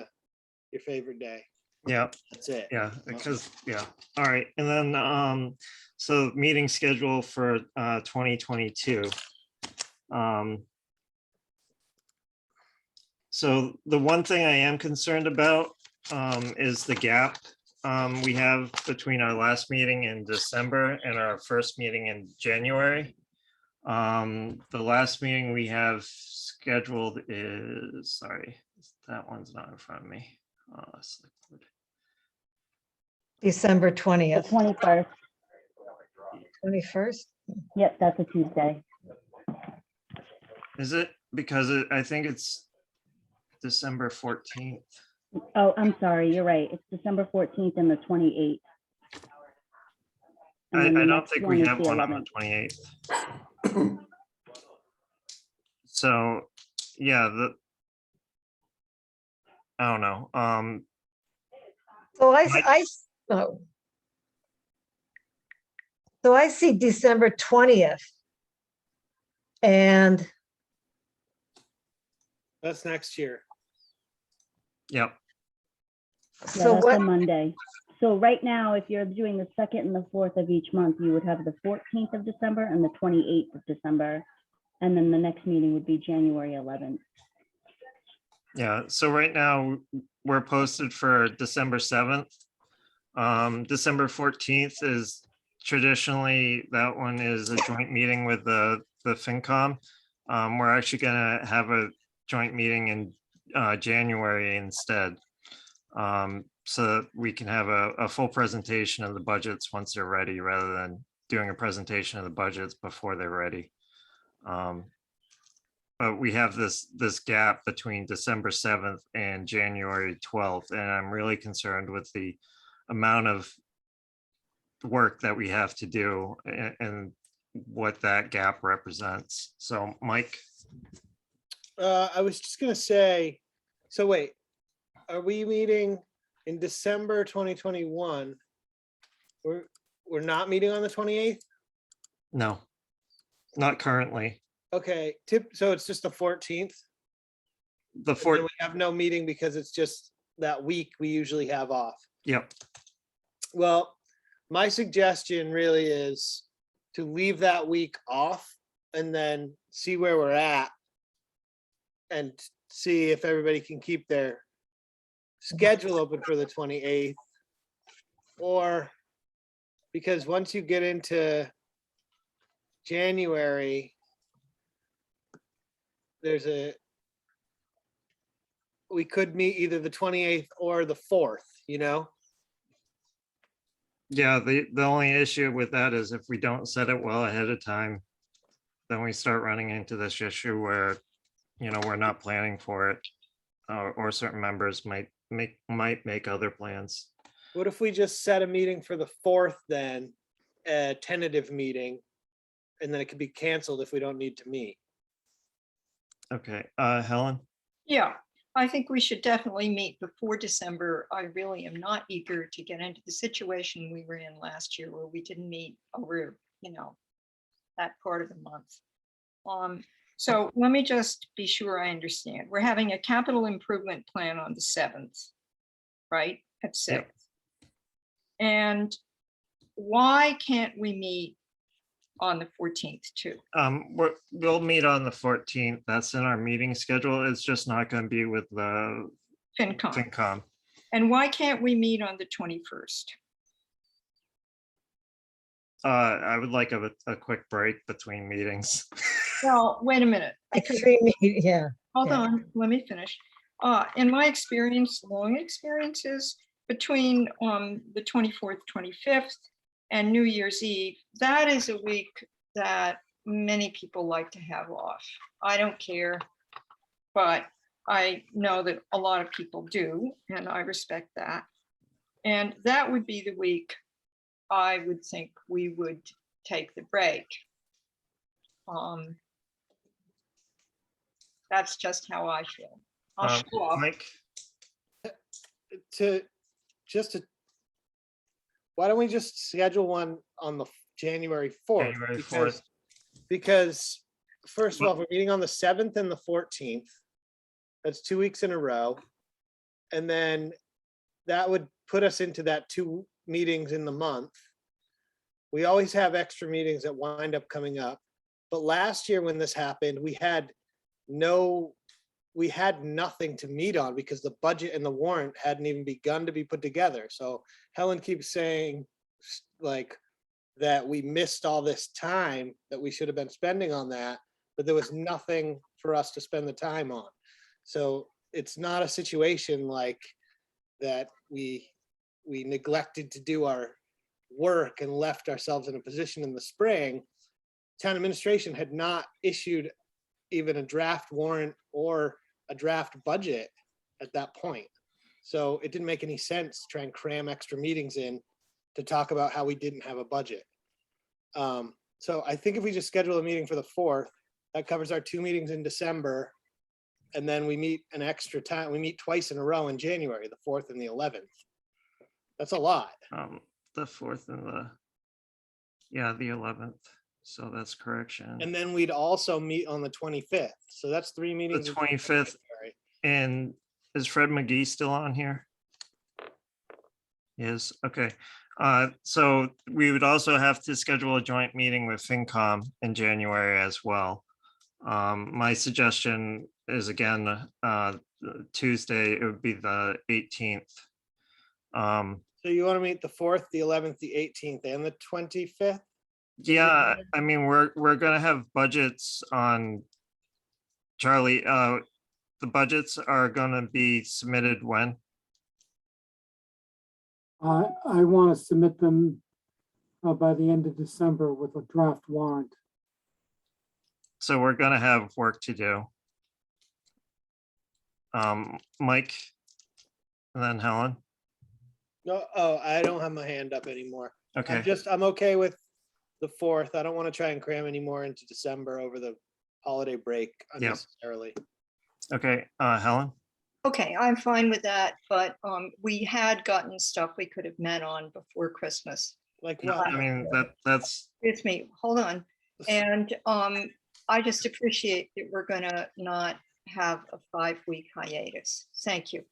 your favorite day. yeah, That's it. yeah, because, yeah, all right, and then, so meeting schedule for 2022. So the one thing I am concerned about is the gap we have between our last meeting in December and our first meeting in January. The last meeting we have scheduled is, sorry, that one's not in front of me. Select board. December The 20th, 21st. 21st. Yep, that's a Tuesday. Is it? Because I think it's December 14th. Oh, I'm sorry, you're right. It's December 14th and the 28th. And I then the don't next think one we is have the one on 11th. the 28th. So, yeah, I don't know. So oh. So I see December 20th. And That's next year. Yep. Yeah, so that's what, a Monday. So right now, if you're doing the 2nd and the 4th of each month, you would have the 14th of December and the 28th of December. And then the next meeting would be January 11th. Yeah, so right now we're posted for December 7th. December 14th is traditionally, that one is a joint meeting with the FinCom. We're actually gonna have a joint meeting in January instead. So that we can have a full presentation of the budgets once they're ready, rather than doing a presentation of the budgets before they're ready. But we have this gap between December 7th and January 12th, and I'm really concerned with the amount of work that we have to do and what that gap represents. So, Mike? I was just gonna say, so wait, are we meeting in December 2021? We're not meeting on the 28th? No, not currently. Okay, so it's just the 14th? The And then 4th, we have no meeting because it's just that week we usually have off. yep. Well, my suggestion really is to leave that week off and then see where we're at and see if everybody can keep their schedule open for the 28th. Or because once you get into January, we could meet either the 28th or the 4th, you know? Yeah, the only issue with that is if we don't set it well ahead of time, then we start running into this issue where, we're not planning for it, or certain members might make other plans. What if we just set a meeting for the 4th then, a tentative meeting, and then it could be canceled if we don't need to meet? Okay, Helen? Yeah, I think we should definitely meet before December. I really am not eager to get into the situation we were in last year where we didn't meet over, that part of the month. So let me just be sure I understand. We're having a capital improvement plan on the 7th, right? At 6. Yep. And why can't we meet on the 14th too? We'll meet on the 14th. That's in our meeting schedule. It's just not going to be with the FinCom. And why can't we meet on the 21st? I would like a quick break between meetings. Well, wait a minute. yeah. Hold yeah. on, let me finish. In my experience, long experiences, between the 24th, 25th, and New Year's Eve, that is a week that many people like to have off. I don't care, but I know that a lot of people do, and I respect that. And that would be the week I would think we would take the break. That's just how I feel. I'll show up. Mike? Why don't we just schedule one on the January 4th? January 4th. Because first of all, we're meeting on the 7th and the 14th. That's 2 weeks in a row. And then that would put us into that 2 meetings in the month. We always have extra meetings that wind up coming up. But last year when this happened, we had nothing to meet on because the budget and the warrant hadn't even begun to be put together. So Helen keeps saying, like, that we missed all this time that we should have been spending on that, but there was nothing for us to spend the time on. So it's not a situation like that we neglected to do our work and left ourselves in a position in the spring. Town administration had not issued even a draft warrant or a draft budget at that point. So it didn't make any sense to try and cram extra meetings in to talk about how we didn't have a budget. So I think if we just schedule a meeting for the 4th, that covers our 2 meetings in December. And then we meet an extra time. We meet twice in a row in January, the 4th and the 11th. That's a lot. The 4th and the 11th. So that's correction. And then we'd also meet on the 25th. So that's 3 The meetings. in 25th. January. And is Fred McGee still on here? Yes, okay. So we would also have to schedule a joint meeting with FinCom in January as well. My suggestion is again, Tuesday, it would be the 18th. So you want to meet the 4th, the 11th, the 18th, and the 25th? Yeah, I mean, we're gonna have budgets on Charlie. The budgets are gonna be submitted when? I want to submit them by the end of December with a draft warrant. So we're gonna have work to do. Mike, and then Helen. No, oh, I don't have my hand up anymore. Okay. I'm okay with the 4th. I don't want to try and cram any more into December over the holiday break unnecessarily. Okay, Helen. Okay, I'm fine with that, but we had gotten stuff we could have met on before Christmas. Like No, what? I mean, that's, Excuse me, hold on. And I just appreciate that we're gonna not have a 5-week hiatus. Thank you.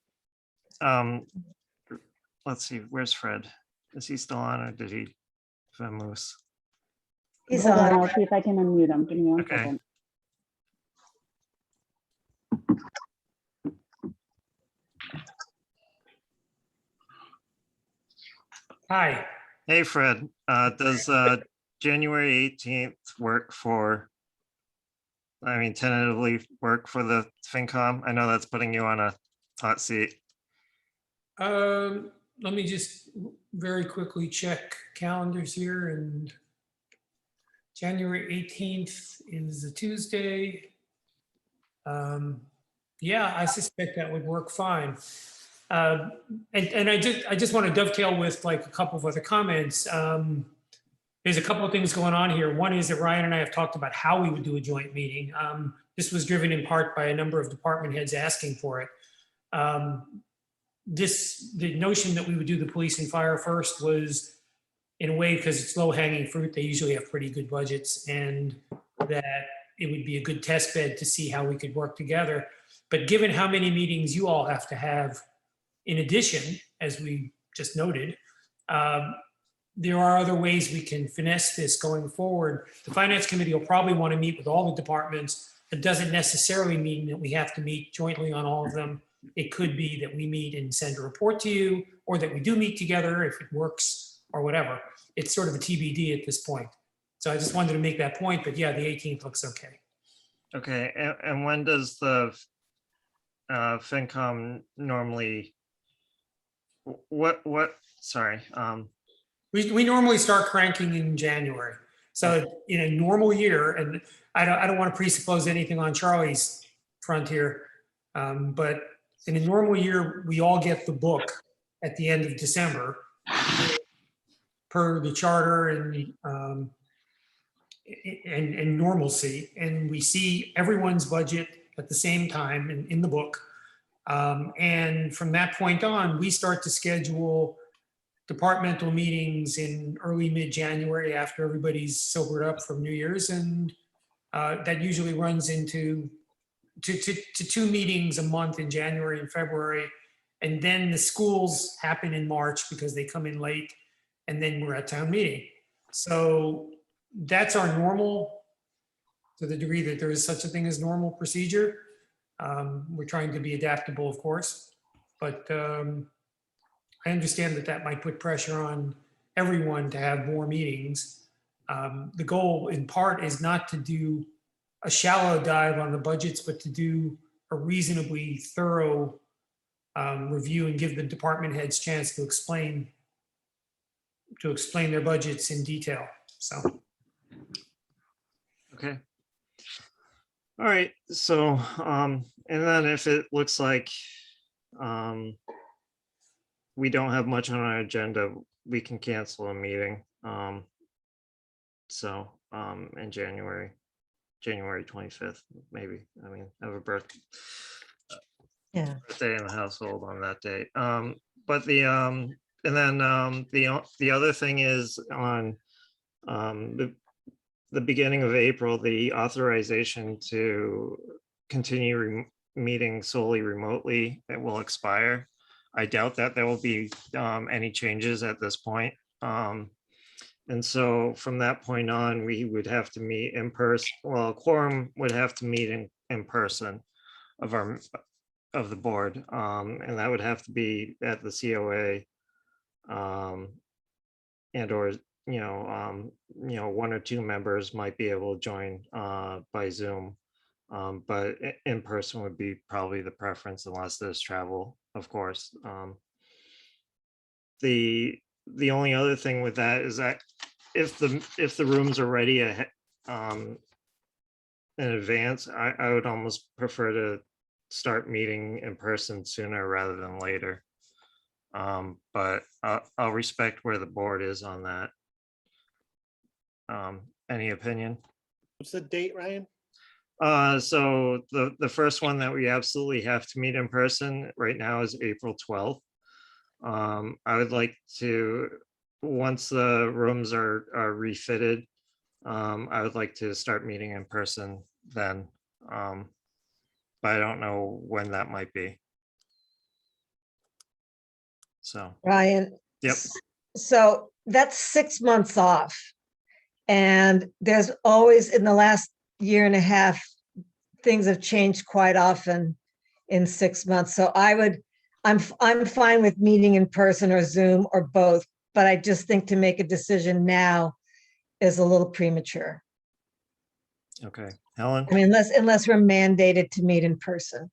let's see, where's Fred? Is he still on or did he vamoose? He's Hold on, I'll see if I can unmute him. Give me one Okay. second. Hi. Hey, Fred, does January 18th work for, I mean, tentatively work for the FinCom? I know that's putting you on a hot seat. Let me just very quickly check calendars here, and January 18th is a Tuesday. Yeah, I suspect that would work fine. And I just want to dovetail with like a couple of other comments. There's a couple of things going on here. One is that Ryan and I have talked about how we would do a joint meeting. This was driven in part by a number of department heads asking for it. The notion that we would do the police and fire first was, in a way, because it's low hanging fruit, they usually have pretty good budgets, and that it would be a good test bed to see how we could work together. But given how many meetings you all have to have in addition, as we just noted, there are other ways we can finesse this going forward. The Finance Committee will probably want to meet with all the departments. It doesn't necessarily mean that we have to meet jointly on all of them. It could be that we meet and send a report to you, or that we do meet together if it works, or whatever. It's sort of a TBD at this point. So I just wanted to make that point, but yeah, the 18th looks okay. Okay, and when does the FinCom normally, sorry. We normally start cranking in January. So in a normal year, and I don't want to presuppose anything on Charlie's front here, but in a normal year, we all get the book at the end of December per the charter and normalcy, and we see everyone's budget at the same time in the book. And from that point on, we start to schedule departmental meetings in early mid-January after everybody's sobered up from New Year's, and that usually runs into two meetings a month in January and February, and then the schools happen in March because they come in late, and then we're at town meeting. So that's our normal, to the degree that there is such a thing as normal procedure. We're trying to be adaptable, of course, but I understand that that might put pressure on everyone to have more meetings. The goal in part is not to do a shallow dive on the budgets, but to do a reasonably thorough review and give the department heads chance to explain their budgets in detail. So, Okay. All right, so, and then if it looks like we don't have much on our agenda, we can cancel a meeting. So, in January 25th, maybe. I mean, have a birthday in the household on that date. But the, and then the other thing is on the beginning of April, the authorization to continue meeting solely remotely, it will expire. I doubt that there will be any changes at this point. And so from that point on, we would have to meet in person. Well, a quorum would have to meet in person of the board. And that would have to be at the COA and or, one or two members might be able to join by Zoom. But in person would be probably the preference unless there's travel, of course. The only other thing with that is that if the rooms are ready in advance, I would almost prefer to start meeting in person sooner rather than later. But I'll respect where the board is on that. Any opinion? What's the date, Ryan? So the first one that we absolutely have to meet in person right now is April 12th. I would like to, once the rooms are refitted, I would like to start meeting in person then. But I don't know when that might be. So. Ryan. Yep. So that's 6 months off. And there's always, in the last year and a half, things have changed quite often in 6 months. So I'm fine with meeting in person or Zoom or both, but I just think to make a decision now is a little premature. Okay, Helen? I mean, unless we're mandated to meet in person.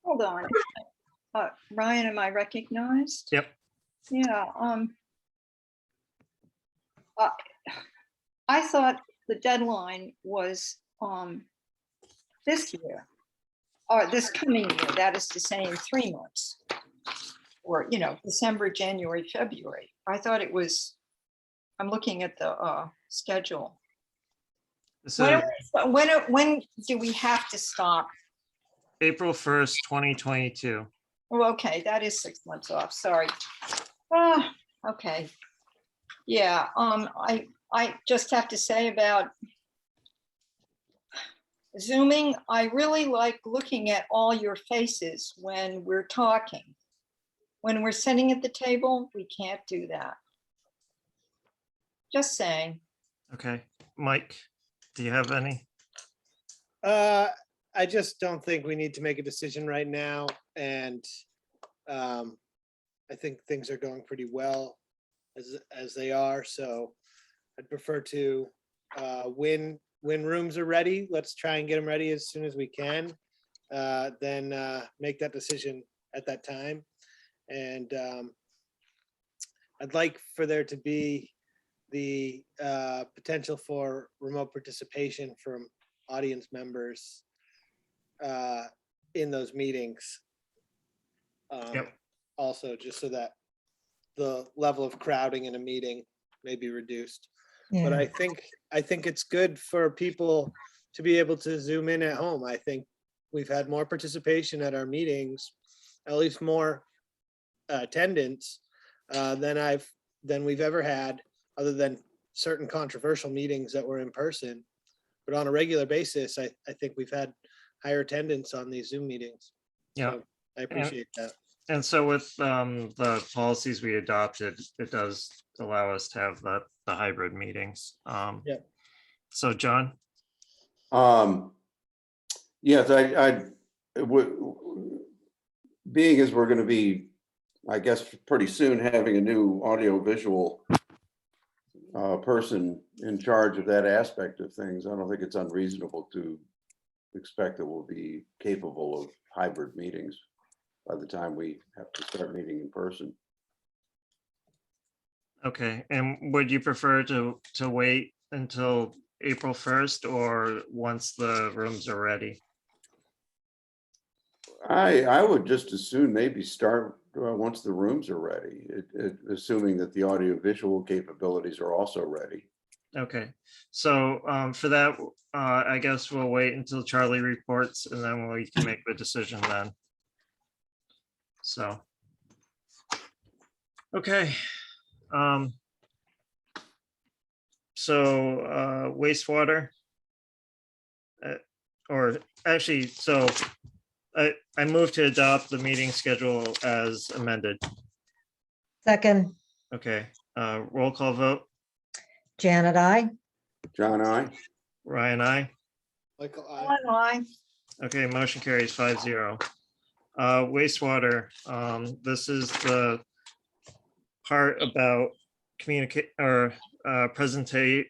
Hold on. Ryan, am I recognized? Yep. Yeah. I thought the deadline was this year, or this coming year. That is to say, in 3 months, or December, January, February. I thought it was. I'm looking at the schedule. So when do we have to stop? April 1st, 2022. Oh, okay, that is 6 months off. Sorry. Okay. Yeah. I just have to say about Zooming, I really like looking at all your faces when we're talking. When we're sitting at the table, we can't do that. Just saying. Okay, Mike, do you have any? I just don't think we need to make a decision right now. And I think things are going pretty well as they are. So I'd prefer to, when rooms are ready, let's try and get them ready as soon as we can. Then make that decision at that time. And I'd like for there to be the potential for remote participation from audience members in those meetings. Yep. Also, just so that the level of crowding in a meeting may be reduced. Yeah. But I think it's good for people to be able to Zoom in at home. I think we've had more participation at our meetings, at least more attendance than we've ever had, other than certain controversial meetings that were in person. But on a regular basis, I think we've had higher attendance on these Zoom meetings. Yeah. So I appreciate that. And so with the policies we adopted, it does allow us to have the hybrid meetings. Yeah. So John? Yes, being as we're going to be I guess pretty soon having a new audio-visual person in charge of that aspect of things, I don't think it's unreasonable to expect that we'll be capable of hybrid meetings by the time we have to start meeting in person. Okay, and would you prefer to wait until April 1st or once the rooms are ready? I would just as soon maybe start once the rooms are ready, assuming that the audio-visual capabilities are also ready. Okay, so for that, I guess we'll wait until Charlie reports and then we can make the decision then. So. Okay. So wastewater. Or actually, so I move to adopt the meeting schedule as amended. Second, Okay, roll call vote. Janet, I. John, I. Ryan, I. Michael, Online. Okay, motion carries 5-0. Wastewater, this is the part about communicate or presenting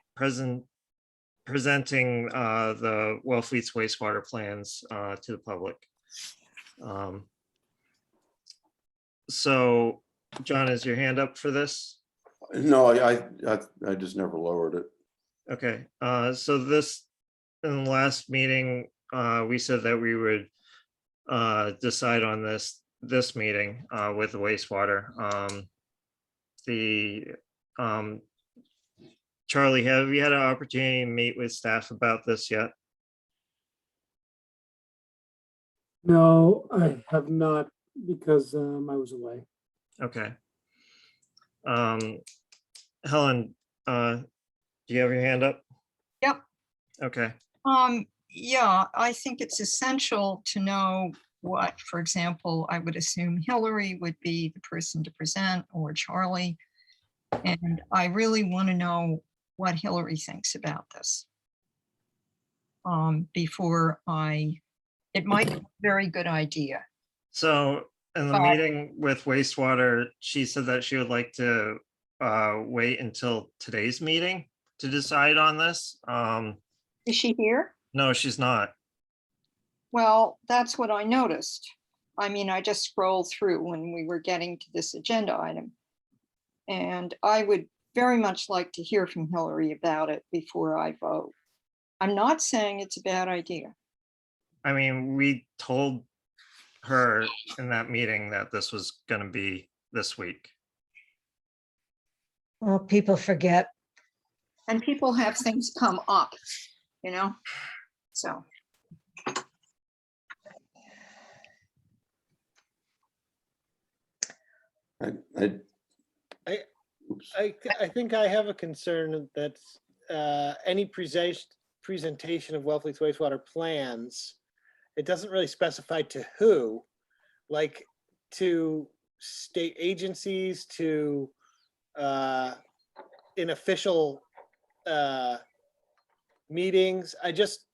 the Wellfleet's wastewater plans to the public. So, John, is your hand up for this? No, I just never lowered it. Okay, so this, in the last meeting, we said that we would decide on this meeting with the wastewater. Charlie, have you had an opportunity to meet with staff about this yet? No, I have not because I was away. Okay. Helen, do you have your hand up? Yep. Okay. Yeah, I think it's essential to know what, for example, I would assume Hillary would be the person to present, or Charlie. And I really want to know what Hillary thinks about this. Before it might be a very good idea. So in the But- meeting with wastewater, she said that she would like to wait until today's meeting to decide on this. Is she here? No, she's not. Well, that's what I noticed. I mean, I just scrolled through when we were getting to this agenda item. And I would very much like to hear from Hillary about it before I vote. I'm not saying it's a bad idea. I mean, we told her in that meeting that this was going to be this week. Well, people forget. And people have things come up, you know, so. I think I have a concern that any presentation of Wellfleet's wastewater plans, it doesn't really specify to who, like to state agencies, to in official meetings. I just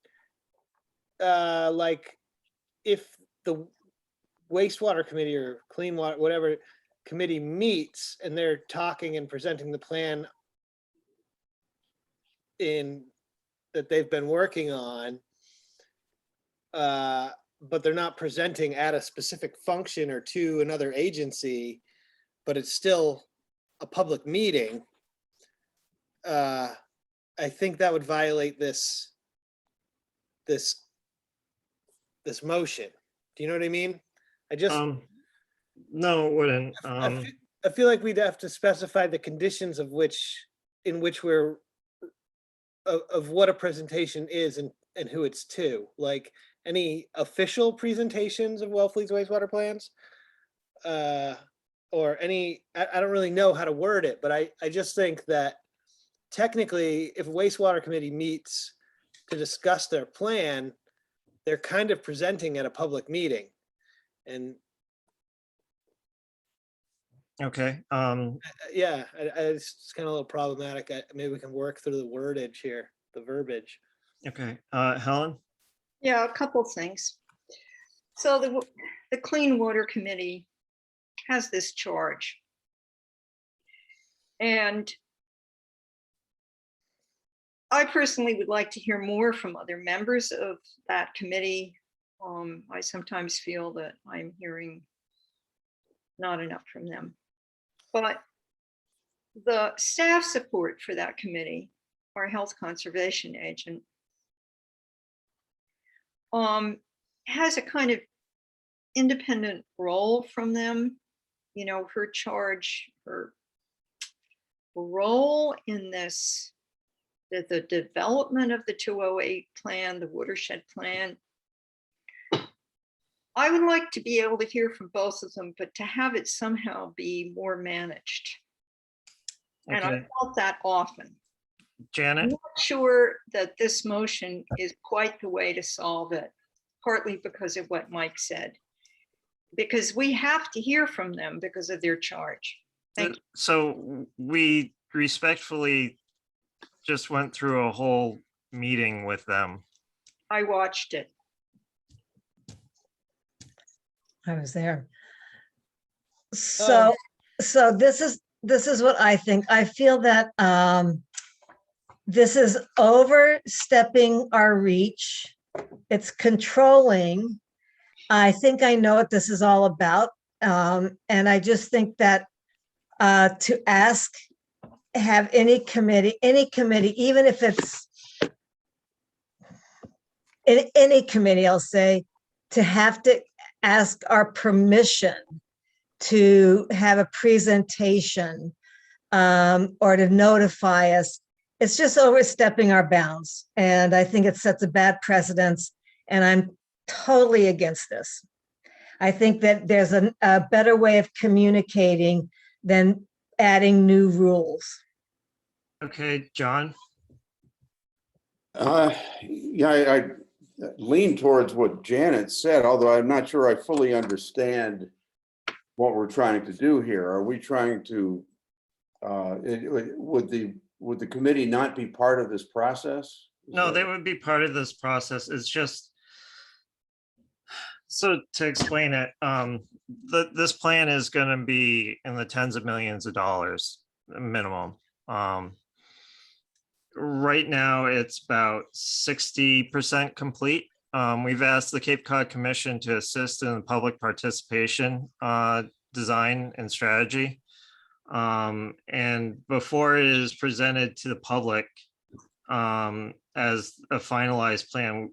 like if the wastewater committee or clean water, whatever committee meets and they're talking and presenting the plan that they've been working on, but they're not presenting at a specific function or to another agency, but it's still a public meeting. I think that would violate this motion. Do you know what I mean? I just no, it wouldn't. I feel like we'd have to specify the conditions in which we're of what a presentation is and who it's to. Like any official presentations of Wellfleet's wastewater plans, or any. I don't really know how to word it, but I just think that technically, if a wastewater committee meets to discuss their plan, they're kind of presenting at a public meeting, and. Okay. Yeah, it's kind of a little problematic. Maybe we can work through the wordage here, the verbiage. Okay. Helen? Yeah, a couple things. So the Clean Water Committee has this charge. And I personally would like to hear more from other members of that committee. I sometimes feel that I'm hearing not enough from them. But the staff support for that committee, our health conservation agent, has a kind of independent role from them. You know, her charge, her role in this, the development of the 208 plan, the watershed plan. I would like to be able to hear from both of them, but to have it somehow be more managed. And I Okay. felt that often. I'm Janet, not sure that this motion is quite the way to solve it, partly because of what Mike said. Because we have to hear from them because of their charge. Thank you. so we respectfully just went through a whole meeting with them. I watched it. I was there. So this is what I think. I feel that this is overstepping our reach. It's controlling. I think I know what this is all about. And I just think that to ask, have any committee, even if it's in any committee, I'll say, to have to ask our permission to have a presentation or to notify us, it's just overstepping our bounds. And I think it sets a bad precedence. And I'm totally against this. I think that there's a better way of communicating than adding new rules. Okay, John, Yeah, I lean towards what Janet said, although I'm not sure I fully understand what we're trying to do here. Are we trying to, would the committee not be part of this process? no, they would be part of this process. It's just, so to explain it, this plan is going to be in the tens of millions of dollars minimum. Right now, it's about 60% complete. We've asked the Cape Cod Commission to assist in the public participation design and strategy. And before it is presented to the public as a finalized plan,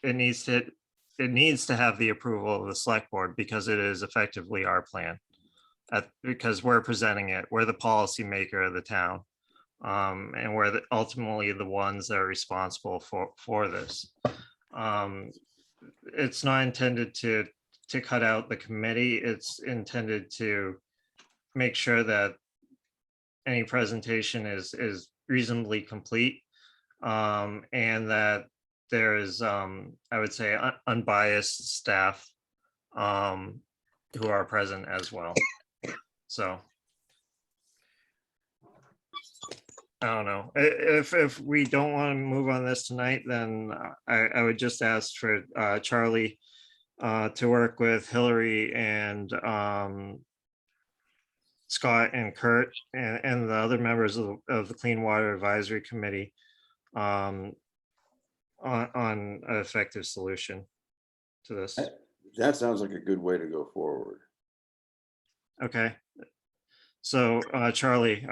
it needs to have the approval of the select board because it is effectively our plan. Because we're presenting it, we're the policy maker of the town. And we're ultimately the ones that are responsible for this. It's not intended to cut out the committee. It's intended to make sure that any presentation is reasonably complete, and that there is, I would say, unbiased staff who are present as well. So I don't know. If we don't want to move on this tonight, then I would just ask for Charlie to work with Hillary and Scott and Kurt and the other members of the Clean Water Advisory Committee on an effective solution to this. That sounds like a good way to go forward. Okay. So Charlie,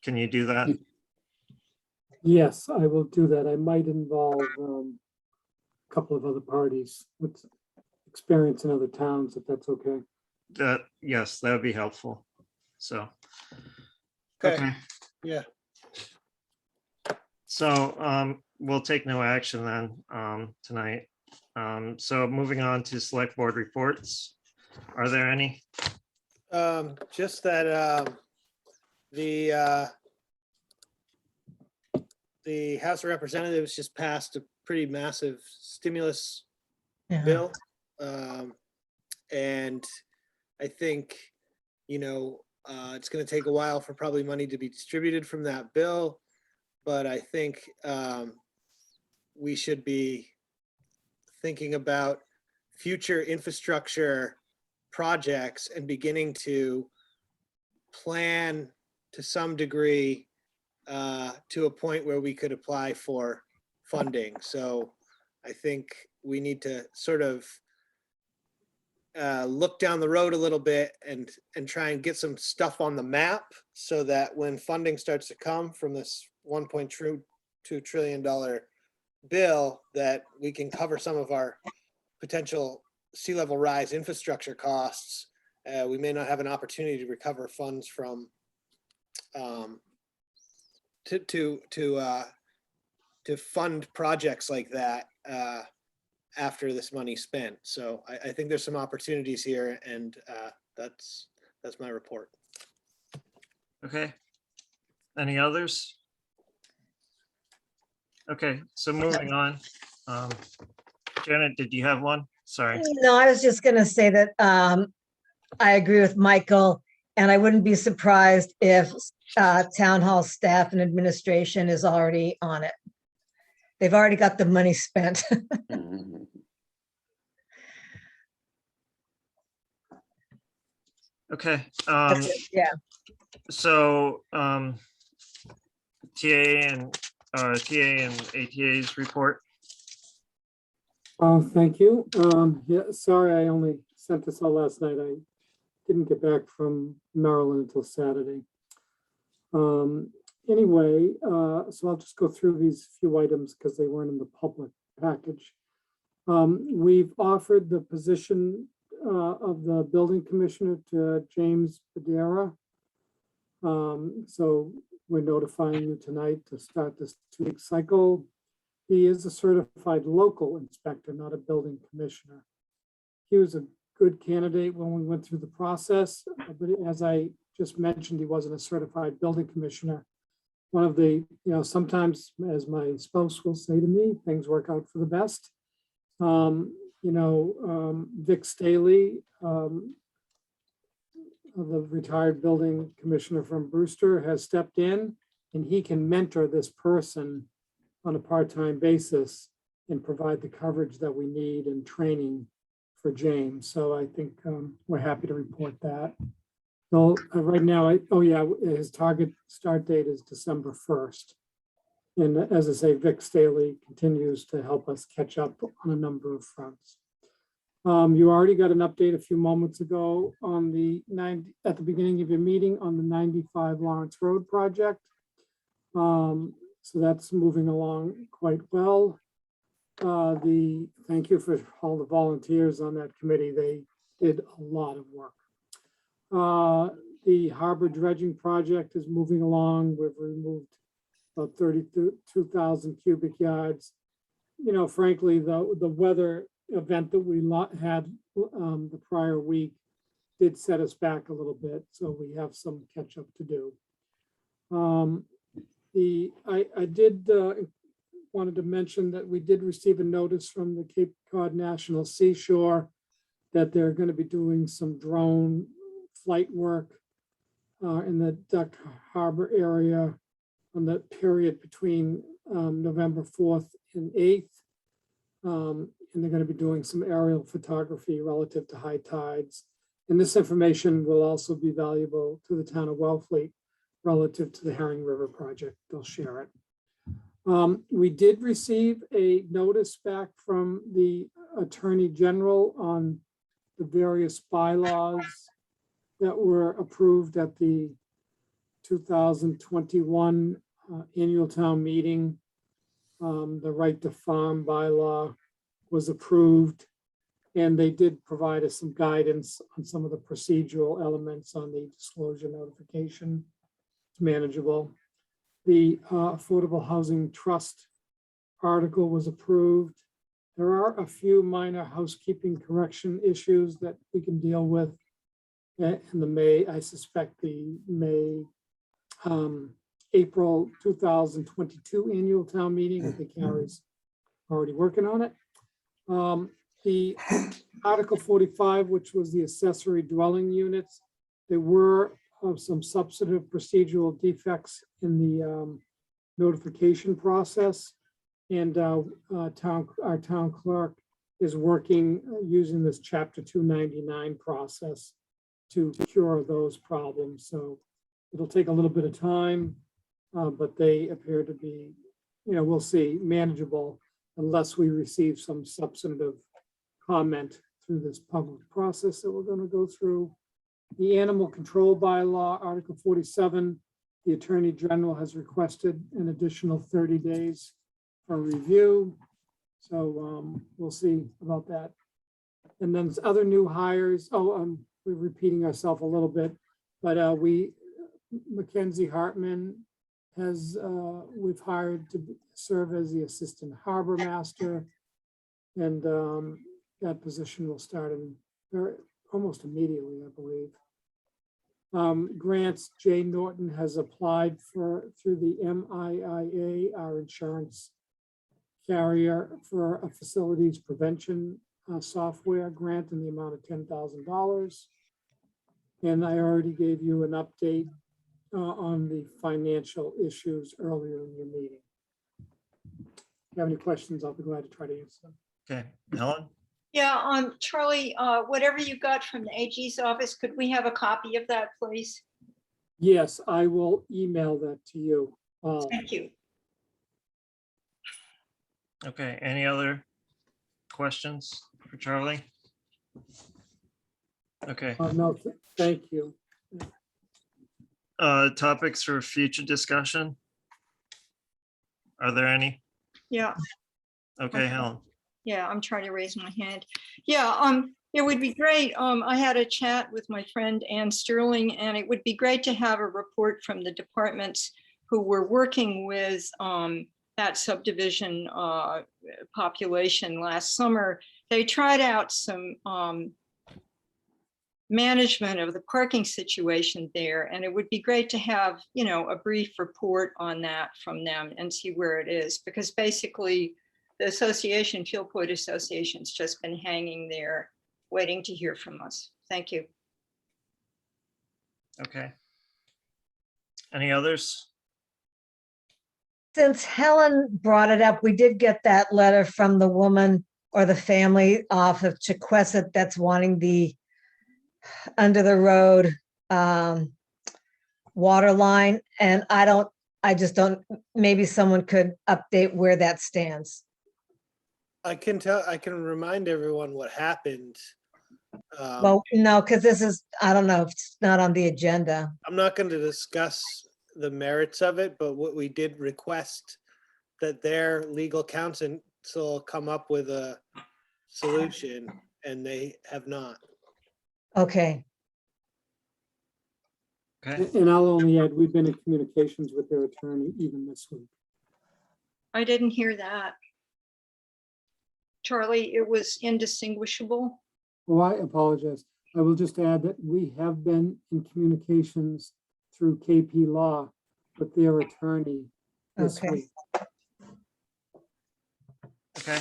can you do that? Yes, I will do that. I might involve a couple of other parties with experience in other towns, if that's okay. Yes, that would be helpful. So, Okay. Yeah. So we'll take no action then tonight. So moving on to select board reports. Are there any? Just that the House of Representatives just passed a pretty massive stimulus bill. And I think, it's going to take a while for probably money to be distributed from that bill. But I think we should be thinking about future infrastructure projects and beginning to plan to some degree to a point where we could apply for funding. So I think we need to sort of look down the road a little bit and try and get some stuff on the map so that when funding starts to come from this $1.2 trillion bill, that we can cover some of our potential sea level rise infrastructure costs. We may not have an opportunity to recover funds from to fund projects like that after this money's spent. So I think there's some opportunities here, and that's my report. Okay. Any others? Okay, so moving on. Janet, did you have one? Sorry. No, I was just going to say that I agree with Michael, and I wouldn't be surprised if town hall staff and administration is already on it. They've already got the money spent. Okay. That's it, yeah. So TA and ATA's report. Oh, thank you. Yeah, sorry, I only sent this out last night. I didn't get back from Maryland until Saturday. Anyway, so I'll just go through these few items because they weren't in the public package. We've offered the position of the building commissioner to James Badera. So we're notifying you tonight to start this 2-week cycle. He is a certified local inspector, not a building commissioner. He was a good candidate when we went through the process, but as I just mentioned, he wasn't a certified building commissioner. One of the, sometimes, as my spouse will say to me, things work out for the best. Vic Staley, the retired building commissioner from Brewster, has stepped in, and he can mentor this person on a part-time basis and provide the coverage that we need and training for James. So I think we're happy to report that. So right now, his target start date is December 1st. And as I say, Vic Staley continues to help us catch up on a number of fronts. You already got an update a few moments ago on at the beginning of your meeting on the 95 Lawrence Road project. So that's moving along quite well. Thank you for all the volunteers on that committee. They did a lot of work. The harbor dredging project is moving along. We've removed about 32,000 cubic yards. Frankly, the weather event that we had the prior week did set us back a little bit, so we have some catch up to do. I did wanted to mention that we did receive a notice from the Cape Cod National Seashore that they're going to be doing some drone flight work in the Duck Harbor area on the period between November 4th and 8th. And they're going to be doing some aerial photography relative to high tides. And this information will also be valuable to the town of Wellfleet relative to the Herring River project. They'll share it. We did receive a notice back from the Attorney General on the various bylaws that were approved at the 2021 annual town meeting. The right to farm bylaw was approved, and they did provide us some guidance on some of the procedural elements on the disclosure notification. It's manageable. The Affordable Housing Trust article was approved. There are a few minor housekeeping correction issues that we can deal with in the I suspect the April 2022 annual town meeting. I think Harry's already working on it. The Article 45, which was the accessory dwelling units, there were some substantive procedural defects in the notification process. And our town clerk is working using this Chapter 299 process to cure those problems. So it'll take a little bit of time, but they appear to be, we'll see, manageable unless we receive some substantive comment through this public process that we're going to go through. The animal control bylaw, Article 47, the Attorney General has requested an additional 30 days for review. So we'll see about that. And then other new hires. We're repeating ourselves a little bit, but Mackenzie Hartman we've hired to serve as the Assistant Harbor Master. And that position will start almost immediately, I believe. Grants, Jay Norton has applied through the MIIA, our insurance carrier, for a facilities prevention software grant in the amount of $10,000. And I already gave you an update on the financial issues earlier in your meeting. If you have any questions, I'll be glad to try to answer them. Okay, Helen? Yeah, Charlie, whatever you got from the AG's office, could we have a copy of that, please? Yes, I will email that to you. Thank you. Okay, any other questions for Charlie? Okay. No, thank you. Topics for future discussion? Are there any? Yeah. Okay, Helen. Yeah, I'm trying to raise my hand. Yeah, it would be great. I had a chat with my friend Ann Sterling, and it would be great to have a report from the departments who were working with that subdivision population last summer. They tried out some management of the parking situation there, and it would be great to have, a brief report on that from them and see where it is, because basically the association, Field Point Association's just been hanging there waiting to hear from us. Thank you. Okay. Any others? Since Helen brought it up, we did get that letter from the woman or the family off of Chiquesset that's wanting the under the road water line. And I just don't, maybe someone could update where that stands. I can remind everyone what happened. Well, no, because this is, I don't know, if it's not on the agenda. I'm not going to discuss the merits of it, but what we did request that their legal counsel come up with a solution, and they have not. Okay. Okay. And I'll only add, we've been in communications with their attorney even this week. I didn't hear that. Charlie, it was indistinguishable. Oh, I apologize. I will just add that we have been in communications through KP Law with their attorney this Okay. week. Okay.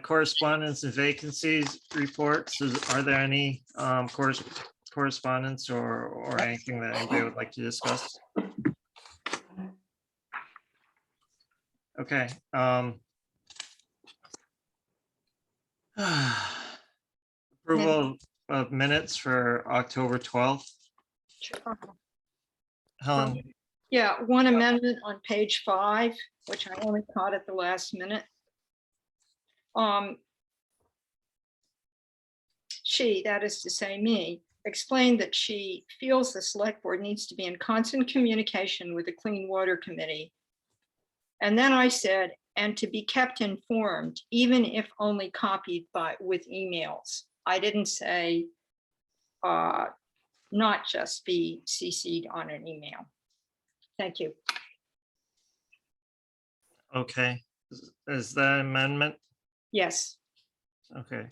Correspondence and vacancies reports. Are there any correspondence or anything that anybody would like to discuss? Okay. Approval of minutes for October 12th. Helen. Yeah, one amendment on page 5, which I only caught at the last minute. She, that is to say me, explained that she feels the select board needs to be in constant communication with the Clean Water Committee. And then I said, and to be kept informed, even if only copied with emails. I didn't say not just be CC'd on an email. Thank you. Okay. Is that amendment? Yes. Okay.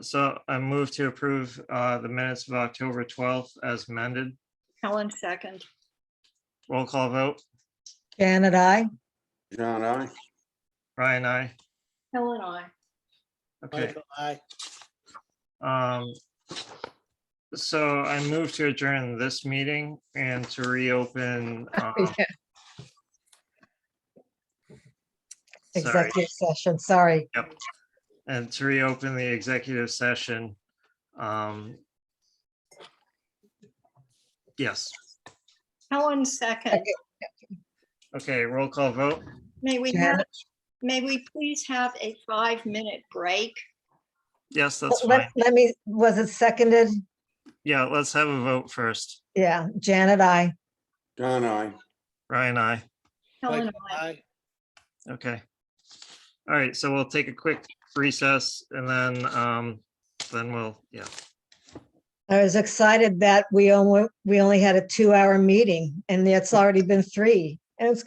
So I move to approve the minutes of October 12th as amended. Helen, second. Roll call vote. Janet, I. John, I. Ryan, I. Helen, I. Okay. Michael, aye. So I move to adjourn this meeting and to reopen. Sorry. Executive session, sorry. Yep. and to reopen the executive session. Yes. Helen second. Okay, roll call vote. May we have, may we please have a 5-minute break? Yes, that's Let fine. let me, was it seconded? Yeah, let's have a vote first. Yeah, Janet, I. John, I. Ryan, I. Helen, Michael, aye. aye. Okay. All right, so we'll take a quick recess and then we'll, yeah. I was excited that we only had a 2-hour meeting and it's already been 3. And it's